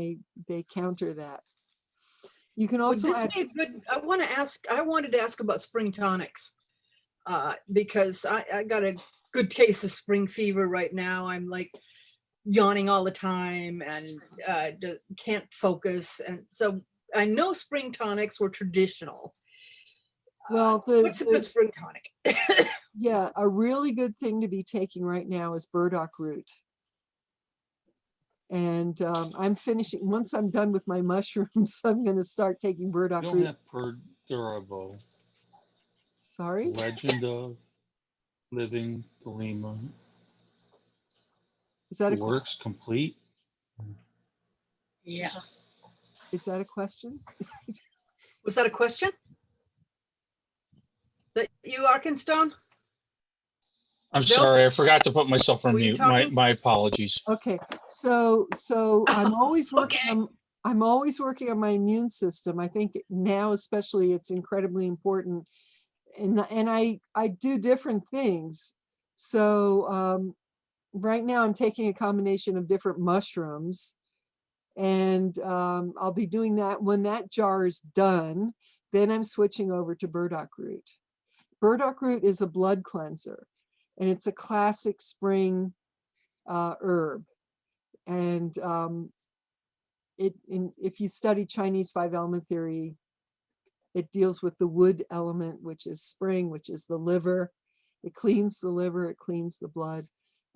S2: they counter that. You can also
S1: Would this be good? I wanted to ask about spring tonics because I got a good case of spring fever right now. I'm like yawning all the time and can't focus. And so I know spring tonics were traditional.
S2: Well,
S1: what's a good spring tonic?
S2: Yeah, a really good thing to be taking right now is burdock root. And I'm finishing, once I'm done with my mushrooms, I'm going to start taking burdock root.
S4: You don't have Perdurable.
S2: Sorry?
S4: Legend of Living Thelema.
S2: Is that a
S4: Works complete?
S3: Yeah.
S2: Is that a question?
S1: Was that a question? That you, Arkenstone?
S4: I'm
S1: Bill?
S4: sorry, I forgot to put myself on
S1: Were you
S4: mute.
S1: talking?
S4: My apologies.
S2: Okay, so I'm always working
S1: Okay.
S2: on I'm always working on my immune system. I think now especially it's incredibly important, and I do different things. So right now I'm taking a combination of different mushrooms, and I'll be doing that when that jar is done. Then I'm switching over to burdock root. Burdock root is a blood cleanser, and it's a classic spring herb. And if you study Chinese 5-element theory, it deals with the wood element, which is spring, which is the liver. It cleans the liver, it cleans the blood.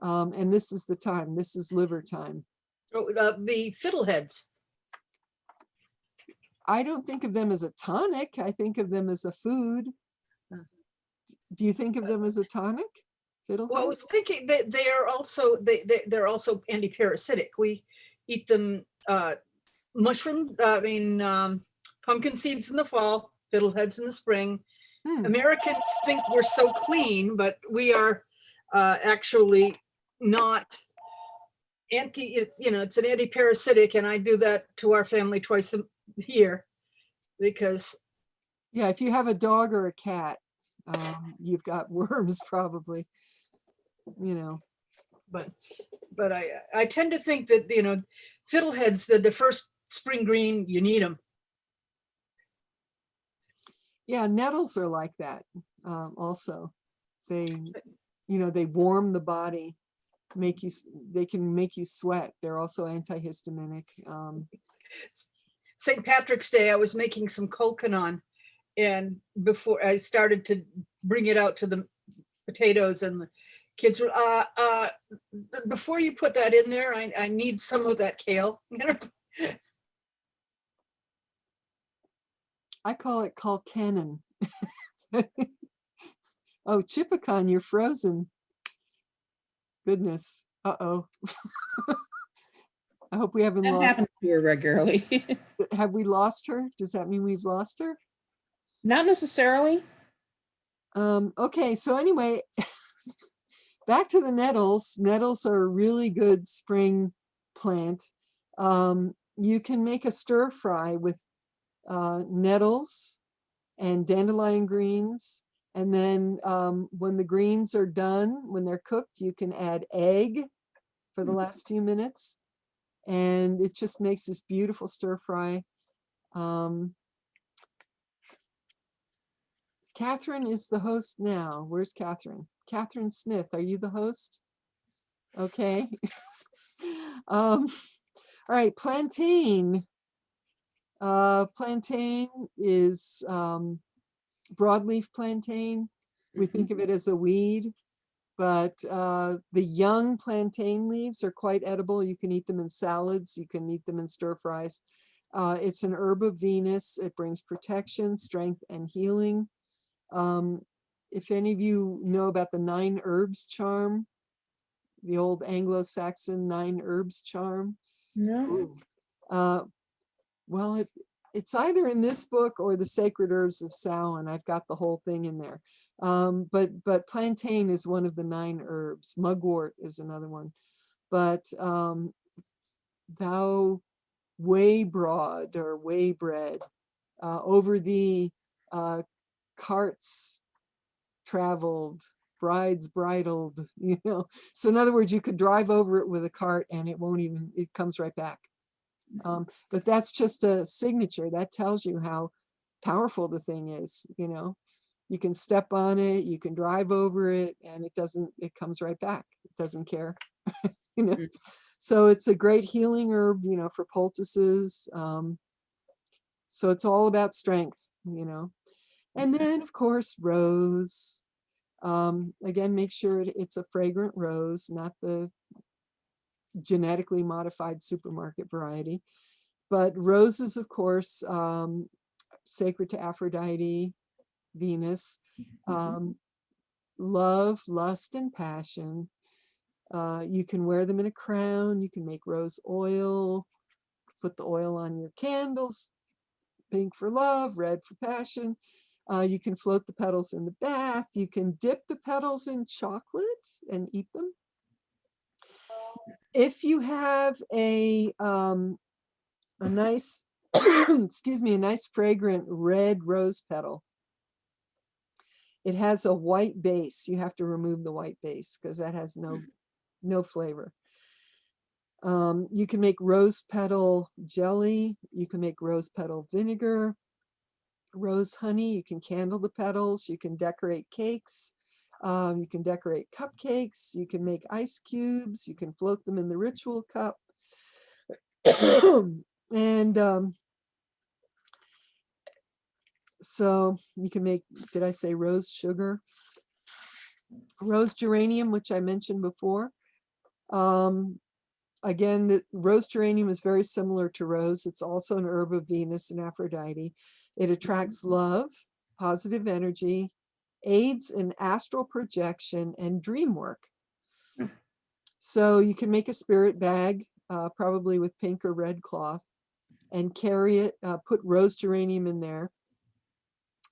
S2: And this is the time, this is liver time.
S1: Oh, the fiddleheads.
S2: I don't think of them as a tonic. I think of them as a food. Do you think of them as a tonic?
S1: Well, I
S2: Fiddlehead?
S1: was thinking that they are also they're also anti-parasitic. We eat them pumpkin seeds in the fall, fiddleheads in the spring, Americans think we're so clean, but we are actually not it's an anti-parasitic, and I do that to our family twice a year because
S2: Yeah, if you have a dog or a cat, you've got worms probably,
S1: but I tend to think that fiddleheads, the first spring green, you need them.
S2: Yeah, nettles are like that. Also, they warm the body, they can make you sweat. They're also antihistaminic.
S1: St. Patrick's Day, I was making some colcanon, and before I started to bring it out to the potatoes, and the kids were, before you put that in there, I need some of that kale.
S2: I call it colcanon. Oh, Chipicon, you're frozen. Goodness. Uh-oh. I hope we haven't
S3: That
S2: lost.
S3: happens to her regularly.
S2: Have we lost her? Does that mean we've lost her?
S3: Not necessarily.
S2: Okay, so anyway, back to the nettles. Nettles are a really good spring plant. You can make a stir fry with nettles and dandelion greens. And then when the greens are done, when they're cooked, you can add egg for the last few minutes. And it just makes this beautiful stir fry. Catherine is the host now. Where's Catherine? Catherine Smith, are you the host? Okay. All right, plantain. Plantain is broadleaf plantain. We think of it as a weed, but the young plantain leaves are quite edible. You can eat them in salads. You can eat them in stir fries. It's an herb of Venus. It brings protection, strength, and healing. If any of you know about the 9 herbs charm, the old Anglo-Saxon 9 herbs charm.
S3: No.
S2: Well, it's either in this book or the Sacred Herbs of Samhain. I've got the whole thing in there. But plantain is one of the 9 herbs. Mugwort is another one. But thou way broad or way bread, over the carts traveled, brides bridled, So in other words, you could drive over it with a cart and it comes right back. But that's just a signature. That tells you how powerful the thing is, You can step on it, you can drive over it, and it comes right back. It doesn't care, So it's a great healing herb, for poultices. So it's all about strength, And then, of course, rose. Again, make sure it's a fragrant rose, not the genetically modified supermarket variety. But roses, of course, sacred to Aphrodite, Venus, love, lust, and passion. You can wear them in a crown. You can make rose oil, put the oil on your candles, pink for love, red for passion. You can float the petals in the bath. You can dip the petals in chocolate and eat them. If you have a nice, excuse me, a nice fragrant red rose petal, it has a white base. You have to remove the white base because that has no flavor. You can make rose petal jelly. You can make rose petal vinegar, rose honey. You can candle the petals. You can decorate cakes. You can decorate cupcakes. You can make ice cubes. You can float them in the ritual cup. And so you can make, did I say rose sugar? Rose geranium, which I mentioned before. Again, the rose geranium is very similar to rose. It's also an herb of Venus and Aphrodite. It attracts love, positive energy, aids in astral projection, and dream work. So you can make a spirit bag, probably with pink or red cloth, and carry it, put rose geranium in there,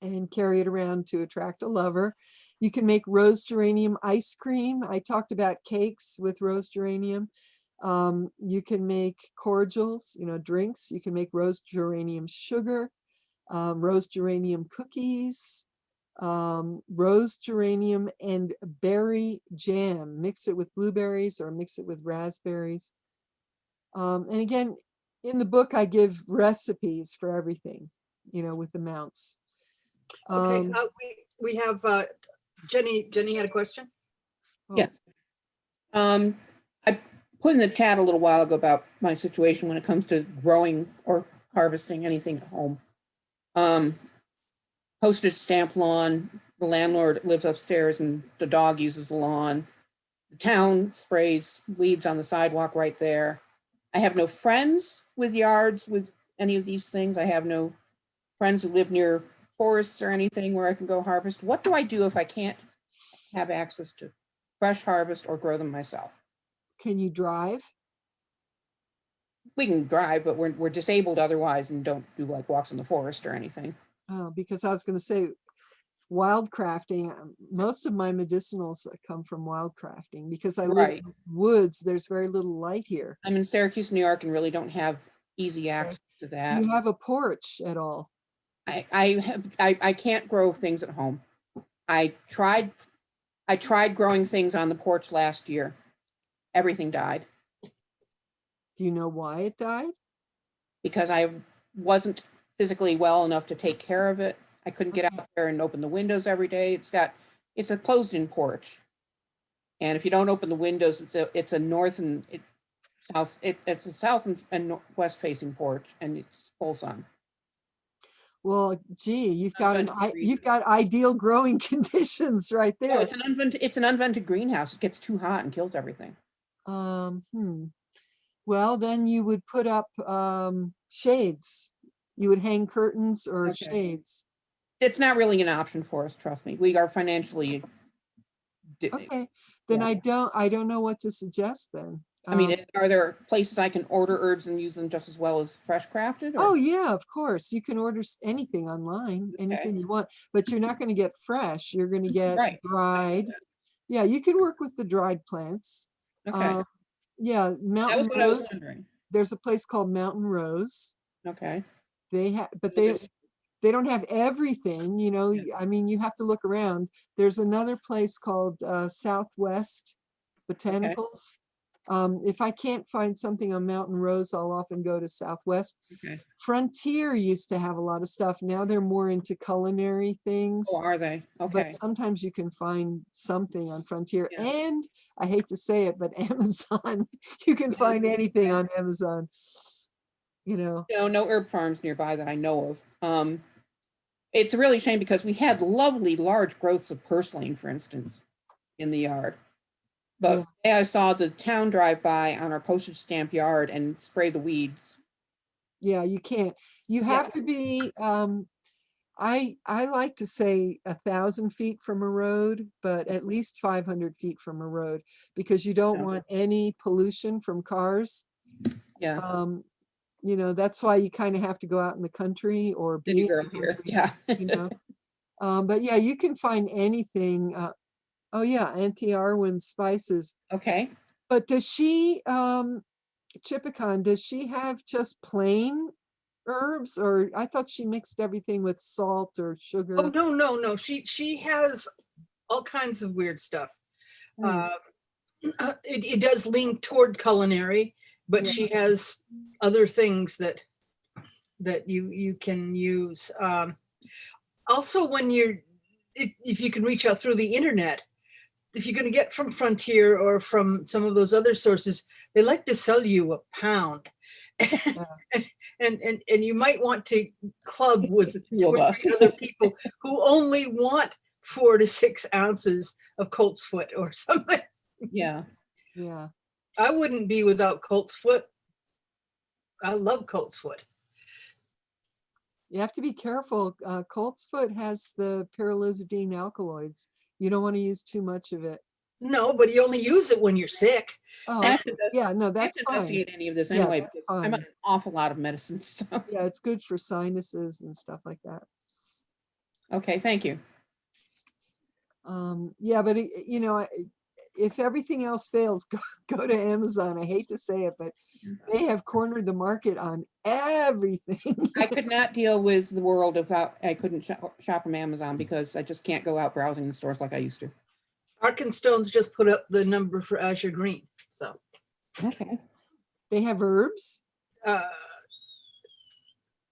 S2: and carry it around to attract a lover. You can make rose geranium ice cream. I talked about cakes with rose geranium. You can make cordials, drinks. You can make rose geranium sugar, rose geranium cookies, rose geranium and berry jam. Mix it with blueberries or mix it with raspberries. And again, in the book, I give recipes for everything, with amounts.
S1: Okay, we have Jenny. Jenny had a question.
S2: Oh,
S3: Yes. I put in the chat a little while ago about my situation when it comes to growing or harvesting anything at home. Postage stamp lawn. The landlord lives upstairs and the dog uses the lawn. The town sprays weeds on the sidewalk right there. I have no friends with yards with any of these things. I have no friends who live near forests or anything where I can go harvest. What do I do if I can't have access to fresh harvest or grow them myself?
S2: Can you drive?
S3: We can drive, but we're disabled otherwise and don't do like walks in the forest or anything.
S2: Oh, because I was going to say wild crafting. Most of my medicinals come from wild crafting because I live in the woods. There's very little light here.
S3: I'm in Syracuse, New York, and really don't have easy access to that.
S2: Do you have a porch at all?
S3: I can't grow things at home. I tried growing things on the porch last year. Everything died.
S2: Do you know why it died?
S3: Because I wasn't physically well enough to take care of it. I couldn't get out there and open the windows every day. It's a closed-in porch, and if you don't open the windows, it's a north and south. It's a south and west facing porch, and it's full sun.
S2: Well, gee, you've got ideal growing conditions right there.
S3: No, it's an unvented greenhouse. It gets too hot and kills everything.
S2: Well, then you would put up shades. You would hang curtains or shades.
S3: It's not really an option for us, trust me. We are financially.
S2: Okay, then
S3: yeah.
S2: I don't know what to suggest then.
S3: I mean, are there places I can order herbs and use them just as well as fresh crafted?
S2: Oh yeah, of course. You can order anything online, anything you want, but you're not going to get fresh. You're going to get dried. Yeah, you can work with the dried plants.
S3: Okay.
S2: Yeah, Mountain
S3: That was what I was
S2: Rose.
S3: wondering.
S2: There's a place called Mountain Rose.
S3: Okay.
S2: They have, but they don't have everything, I mean, you have to look around. There's another place called Southwest Botanicals. If I can't find something on Mountain Rose, I'll often go to Southwest.
S3: Okay.
S2: Frontier used to have a lot of stuff. Now they're more into culinary things.
S3: Oh, are they? Okay.
S2: But sometimes you can find something on Frontier.
S3: Yeah.
S2: And I hate to say it, but Amazon, you can find anything on Amazon.
S3: No herb farms nearby that I know of. It's a really shame because we had lovely large growths of purslane, for instance, in the yard. But I saw the town drive by on our postage stamp yard and spray the weeds.
S2: Yeah, you can't. You have to be, I like to say 1,000 feet from a road, but at least 500 feet from a road, because you don't want any pollution from cars.
S3: Yeah.
S2: That's why you kind of have to go out in the country or be in the country,
S3: Yeah.
S2: But yeah, you can find anything. Oh yeah, Auntie Arwen's spices.
S3: Okay.
S2: But does she, Chipicon, does she have just plain herbs, or I thought she mixed everything with salt or sugar?
S1: Oh no. She has all kinds of weird stuff. It does lean toward culinary, but she has other things that you can use. Also, if you can reach out through the internet, if you're going to get from Frontier or from some of those other sources, they like to sell you a pound. And you might want to club with 2 or 3 other people who only want 4 to 6 ounces of coltsfoot or something.
S3: Yeah.
S1: I wouldn't be without coltsfoot. I love coltsfoot.
S2: You have to be careful. Coltsfoot has the pyrrolizidine alkaloids. You don't want to use too much of it.
S1: No, but you only use it when you're sick.
S2: Oh, yeah, no, that's fine.
S3: Any of this anyway,
S2: that's
S3: I'm on an awful lot of medicine. So.
S2: Yeah, it's good for sinuses and stuff like that.
S3: Okay, thank you.
S2: Yeah, but you know, if everything else fails, go to Amazon. I hate to say it, but they have cornered the market on everything.
S3: I could not deal with the world without, I couldn't shop from Amazon because I just can't go out browsing in stores like I used to.
S1: Arkenstone's just put up the number for Azure Green. So
S3: Okay.
S2: They have herbs.
S1: uh,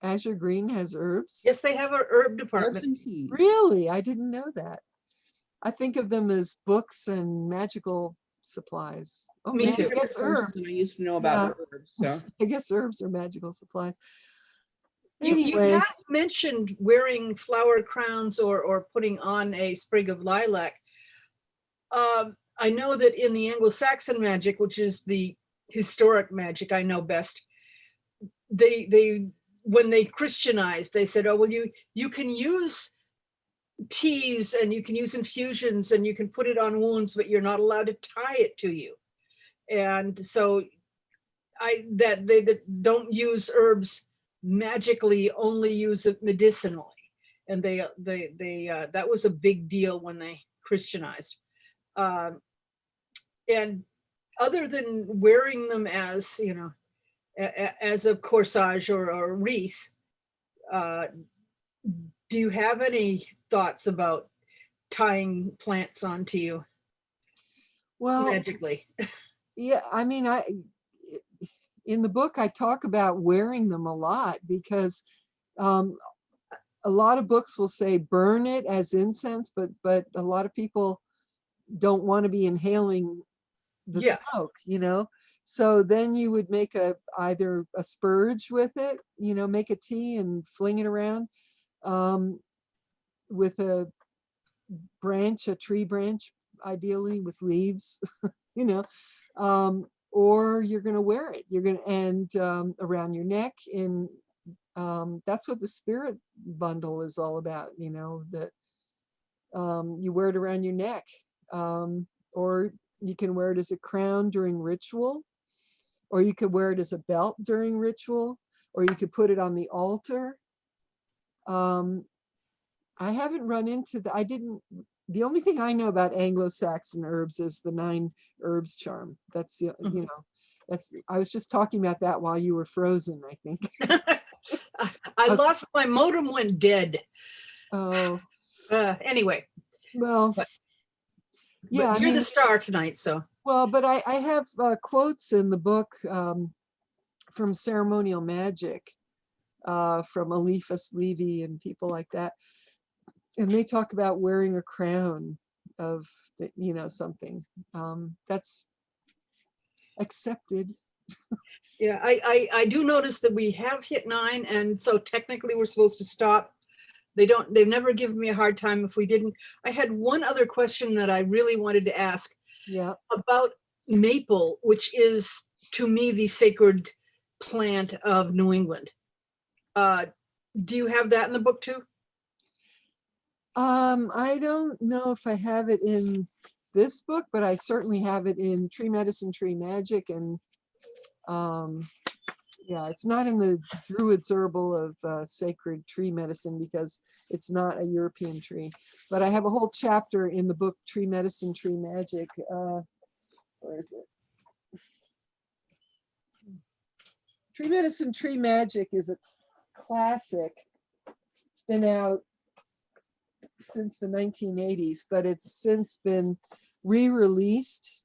S2: Azure Green has herbs.
S1: yes, they have a herb
S3: Herbs
S1: department.
S3: and teas.
S2: Really? I didn't know that. I think of them as books and magical supplies. Oh,
S1: Me
S2: man,
S1: too.
S2: I guess
S3: Than
S2: herbs.
S3: I used to know about the herbs. So
S2: I guess herbs are magical supplies.
S1: You
S2: Anyway,
S1: have mentioned wearing flower crowns or putting on a sprig of lilac. I know that in the Anglo-Saxon magic, which is the historic magic I know best, they when they Christianized, they said, oh, well, you can use teas and you can use infusions and you can put it on wounds, but you're not allowed to tie it to you. And so they don't use herbs magically, only use it medicinally. And they that was a big deal when they Christianized. And other than wearing them as, you know, as a corsage or a wreath, do you have any thoughts about tying plants onto you
S2: well,
S1: magically?
S2: yeah, I mean, in the book, I talk about wearing them a lot because a lot of books will say burn it as incense, but a lot of people don't want to be inhaling the
S1: Yeah.
S2: smoke, you know. So then you would make either a spurge with it, you know, make a tea and fling it around with a tree branch, ideally with leaves, you know, or you're going to wear it. You're going to, and around your neck. And that's what the spirit bundle is all about, you know, that you wear it around your neck, or you can wear it as a crown during ritual, or you could wear it as a belt during ritual, or you could put it on the altar. I haven't run into the only thing I know about Anglo-Saxon herbs is the 9 herbs charm. That's the, you know, I was just talking about that while you were frozen, I think.
S1: I lost my modem, went dead.
S2: Oh,
S1: Anyway,
S2: well,
S1: but
S2: yeah, I
S1: you're
S2: mean,
S1: the star tonight, so.
S2: well, but I have quotes in the book from ceremonial magic, from Eliphas Levi and people like that. And they talk about wearing a crown of, you know, something that's accepted.
S1: Yeah, I do notice that we have hit 9, and so technically we're supposed to stop. They've never given me a hard time if we didn't. I had one other question that I really wanted to ask
S2: Yeah.
S1: about maple, which is to me the sacred plant of New England. Do you have that in the book too?
S2: I don't know if I have it in this book, but I certainly have it in Tree Medicine, Tree Magic, and yeah, it's not in the Druid's Herbal of Sacred Tree Medicine because it's not a European tree. But I have a whole chapter in the book Tree Medicine, Tree Magic. Where is it? Tree Medicine, Tree Magic is a classic. It's been out since the 1980s, but it's since been re-released.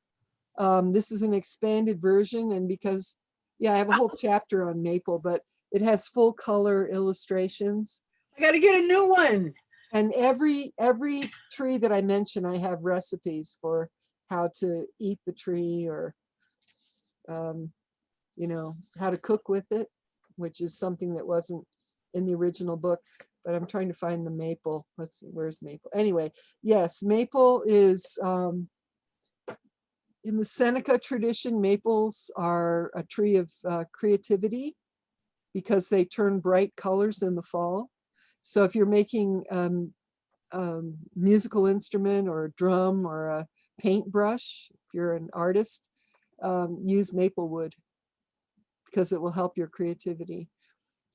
S2: This is an expanded version, and because, yeah, I have a whole chapter on maple, but it has full color illustrations.
S1: I got to get a new one.
S2: And every tree that I mention, I have recipes for how to eat the tree, or you know, how to cook with it, which is something that wasn't in the original book. But I'm trying to find the maple. Let's see, where's maple? Anyway, yes, maple is in the Seneca tradition. Maples are a tree of creativity because they turn bright colors in the fall. So if you're making musical instrument or a drum or a paintbrush, if you're an artist, use maple wood because it will help your creativity.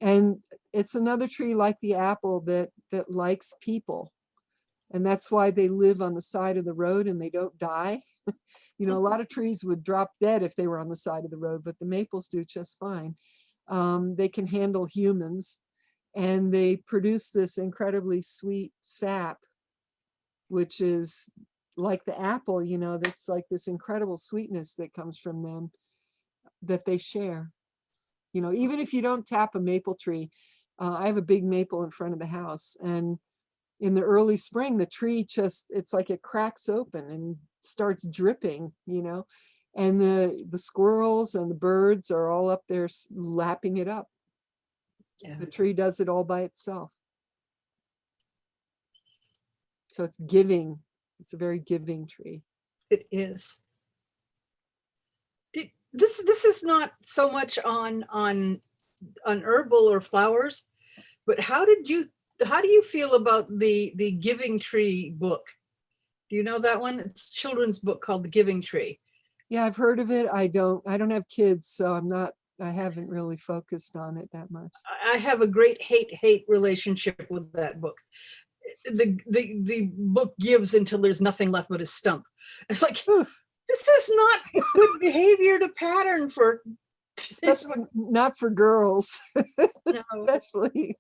S2: And it's another tree like the apple that likes people. And that's why they live on the side of the road and they don't die. You know, a lot of trees would drop dead if they were on the side of the road, but the maples do just fine. They can handle humans, and they produce this incredibly sweet sap, which is like the apple, you know, that's like this incredible sweetness that comes from them that they share. You know, even if you don't tap a maple tree, I have a big maple in front of the house, and in the early spring, the tree just, it's like it cracks open and starts dripping, you know, and the squirrels and the birds are all up there lapping it up.
S1: Yeah.
S2: The tree does it all by itself. So it's giving. It's a very giving tree.
S1: It is. This is not so much on herbal or flowers, but how do you feel about the Giving Tree book? Do you know that one? It's a children's book called The Giving Tree.
S2: Yeah, I've heard of it. I don't have kids, so I haven't really focused on it that much.
S1: I have a great hate relationship with that book. The book gives until there's nothing left but a stump. It's like,
S2: Oof.
S1: this is not good behavior to pattern for.
S2: Especially not for girls.
S1: No.
S2: Especially.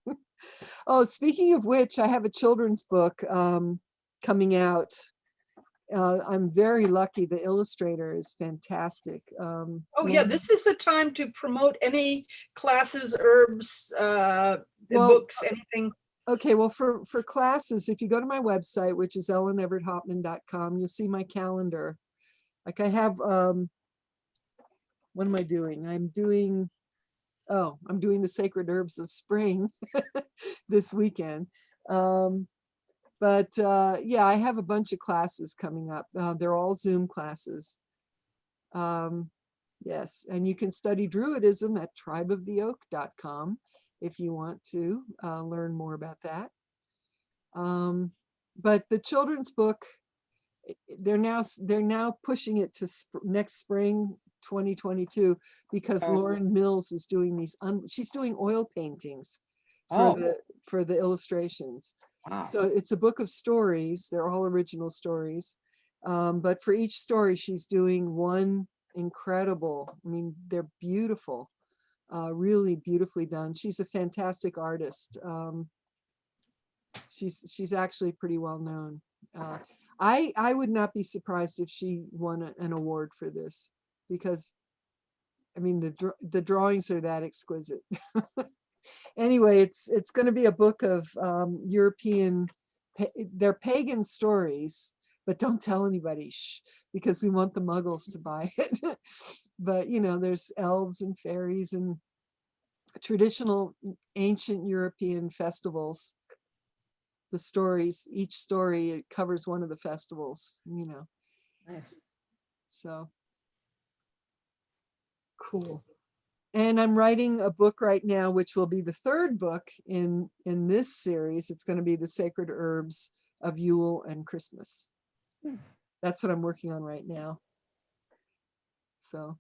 S2: Oh, speaking of which, I have a children's book coming out. I'm very lucky. The illustrator is fantastic.
S1: Oh yeah, this is the time to promote any classes, herbs, books, anything.
S2: Okay, well, for classes, if you go to my website, which is elleneverthopman.com, you'll see my calendar. Like I have, what am I doing? I'm doing the Sacred Herbs of Spring this weekend. But yeah, I have a bunch of classes coming up. They're all Zoom classes. Yes, and you can study Druidism at tribeoftheoak.com if you want to learn more about that. But the children's book, they're now pushing it to next spring 2022 because Lauren Mills is doing these. She's doing oil paintings for the illustrations.
S3: Wow.
S2: So it's a book of stories. They're all original stories. But for each story, she's doing one incredible. I mean, they're beautiful, really beautifully done. She's a fantastic artist. She's actually pretty well known. I would not be surprised if she won an award for this because, I mean, the drawings are that exquisite. Anyway, it's going to be a book of European, they're pagan stories, but don't tell anybody, because we want the muggles to buy it. But, you know, there's elves and fairies and traditional ancient European festivals. The stories, each story, it covers one of the festivals, you know.
S3: Nice.
S2: So.
S1: Cool.
S2: And I'm writing a book right now, which will be the third book in this series. It's going to be the Sacred Herbs of Yule and Christmas. That's what I'm working on right now. So.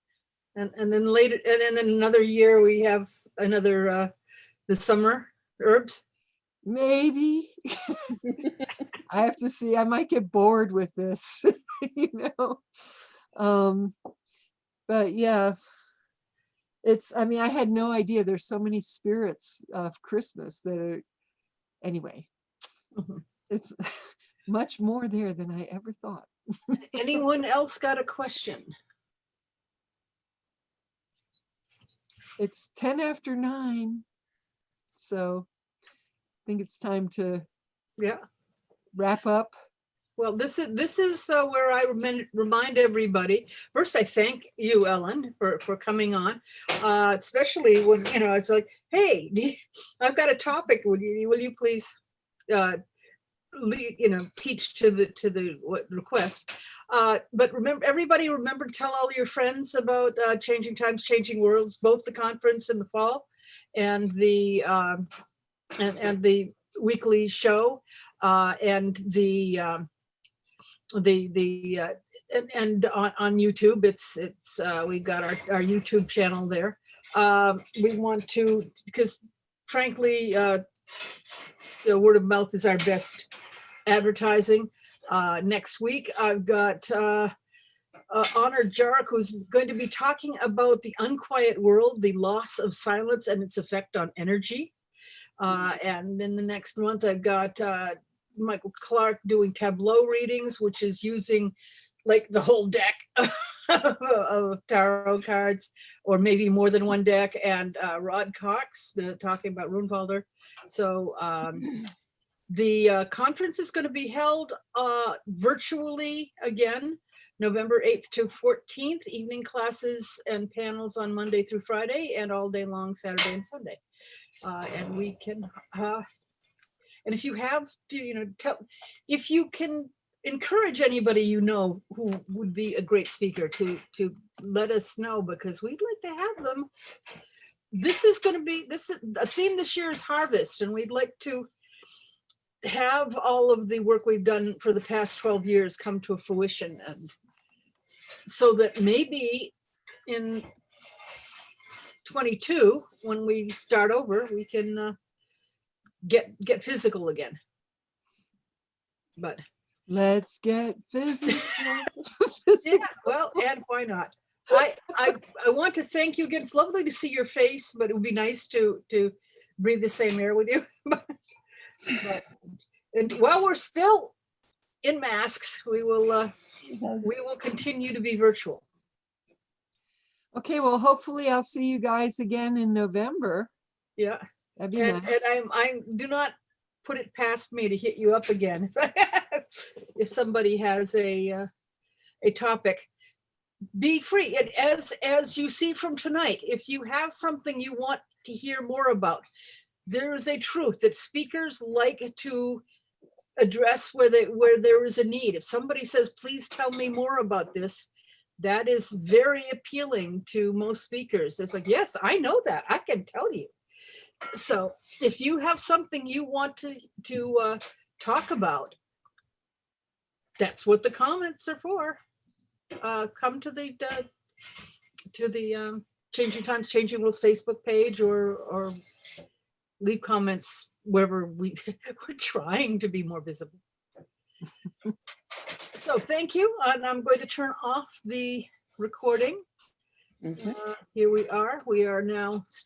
S1: And then later, and then another year we have another the summer herbs.
S2: Maybe. I have to see. I might get bored with this, you know. But yeah. I mean, I had no idea there's so many spirits of Christmas that are, anyway, it's much more there than I ever thought.
S1: Anyone else got a question?
S2: It's 10 after 9. So I think it's time to wrap up.
S1: Well, this is where I remind everybody. First, I thank you, Ellen, for coming on, especially when, you know, it's like, hey, I've got a topic. Will you please, teach to the request? But remember, tell all your friends about Changing Times, Changing Worlds, both the conference in the fall and the weekly show and and on YouTube, it's we've got our YouTube channel there. We want to, because frankly, the word of mouth is our best advertising. Next week, I've got Honored Jarek, who's going to be talking about the unquiet world, the loss of silence and its effect on energy. And then the next month, I've got Michael Clark doing tableau readings, which is using like the whole deck of tarot cards, or maybe more than one deck, and Rod Cox talking about Runepalder. So the conference is going to be held virtually again, November 8th to 14th, evening classes and panels on Monday through Friday, and all day long Saturday and Sunday. And we can, and if you have to, if you can encourage anybody who would be a great speaker to let us know, because we'd like to have them. This is going to be, a theme this year is harvest, and we'd like to have all of the work we've done for the past 12 years come to fruition, and so that maybe in 22, when we start over, we can get physical again. But
S2: let's get physical.
S1: yeah, well, and why not? I want to thank you again. It's lovely to see your face, but it would be nice to breathe the same air with you. And while we're still in masks, we will continue to be virtual.
S2: Okay, well, hopefully I'll see you guys again in November.
S1: Yeah,
S2: That'd be
S1: and
S2: nice.
S1: I do not put it past me to hit you up again if somebody has a topic. Be free, and as you see from tonight, if you have something you want to hear more about, there is a truth that speakers like to address where there is a need. If somebody says, please tell me more about this, that is very appealing to most speakers. It's like, yes, I know that, I can tell you. So if you have something you want to talk about, that's what the comments are for. Come to the Changing Times, Changing Rules Facebook page, or leave comments wherever we're trying to be more visible. So thank you, and I'm going to turn off the recording.
S3: Mhm.
S1: Here we are now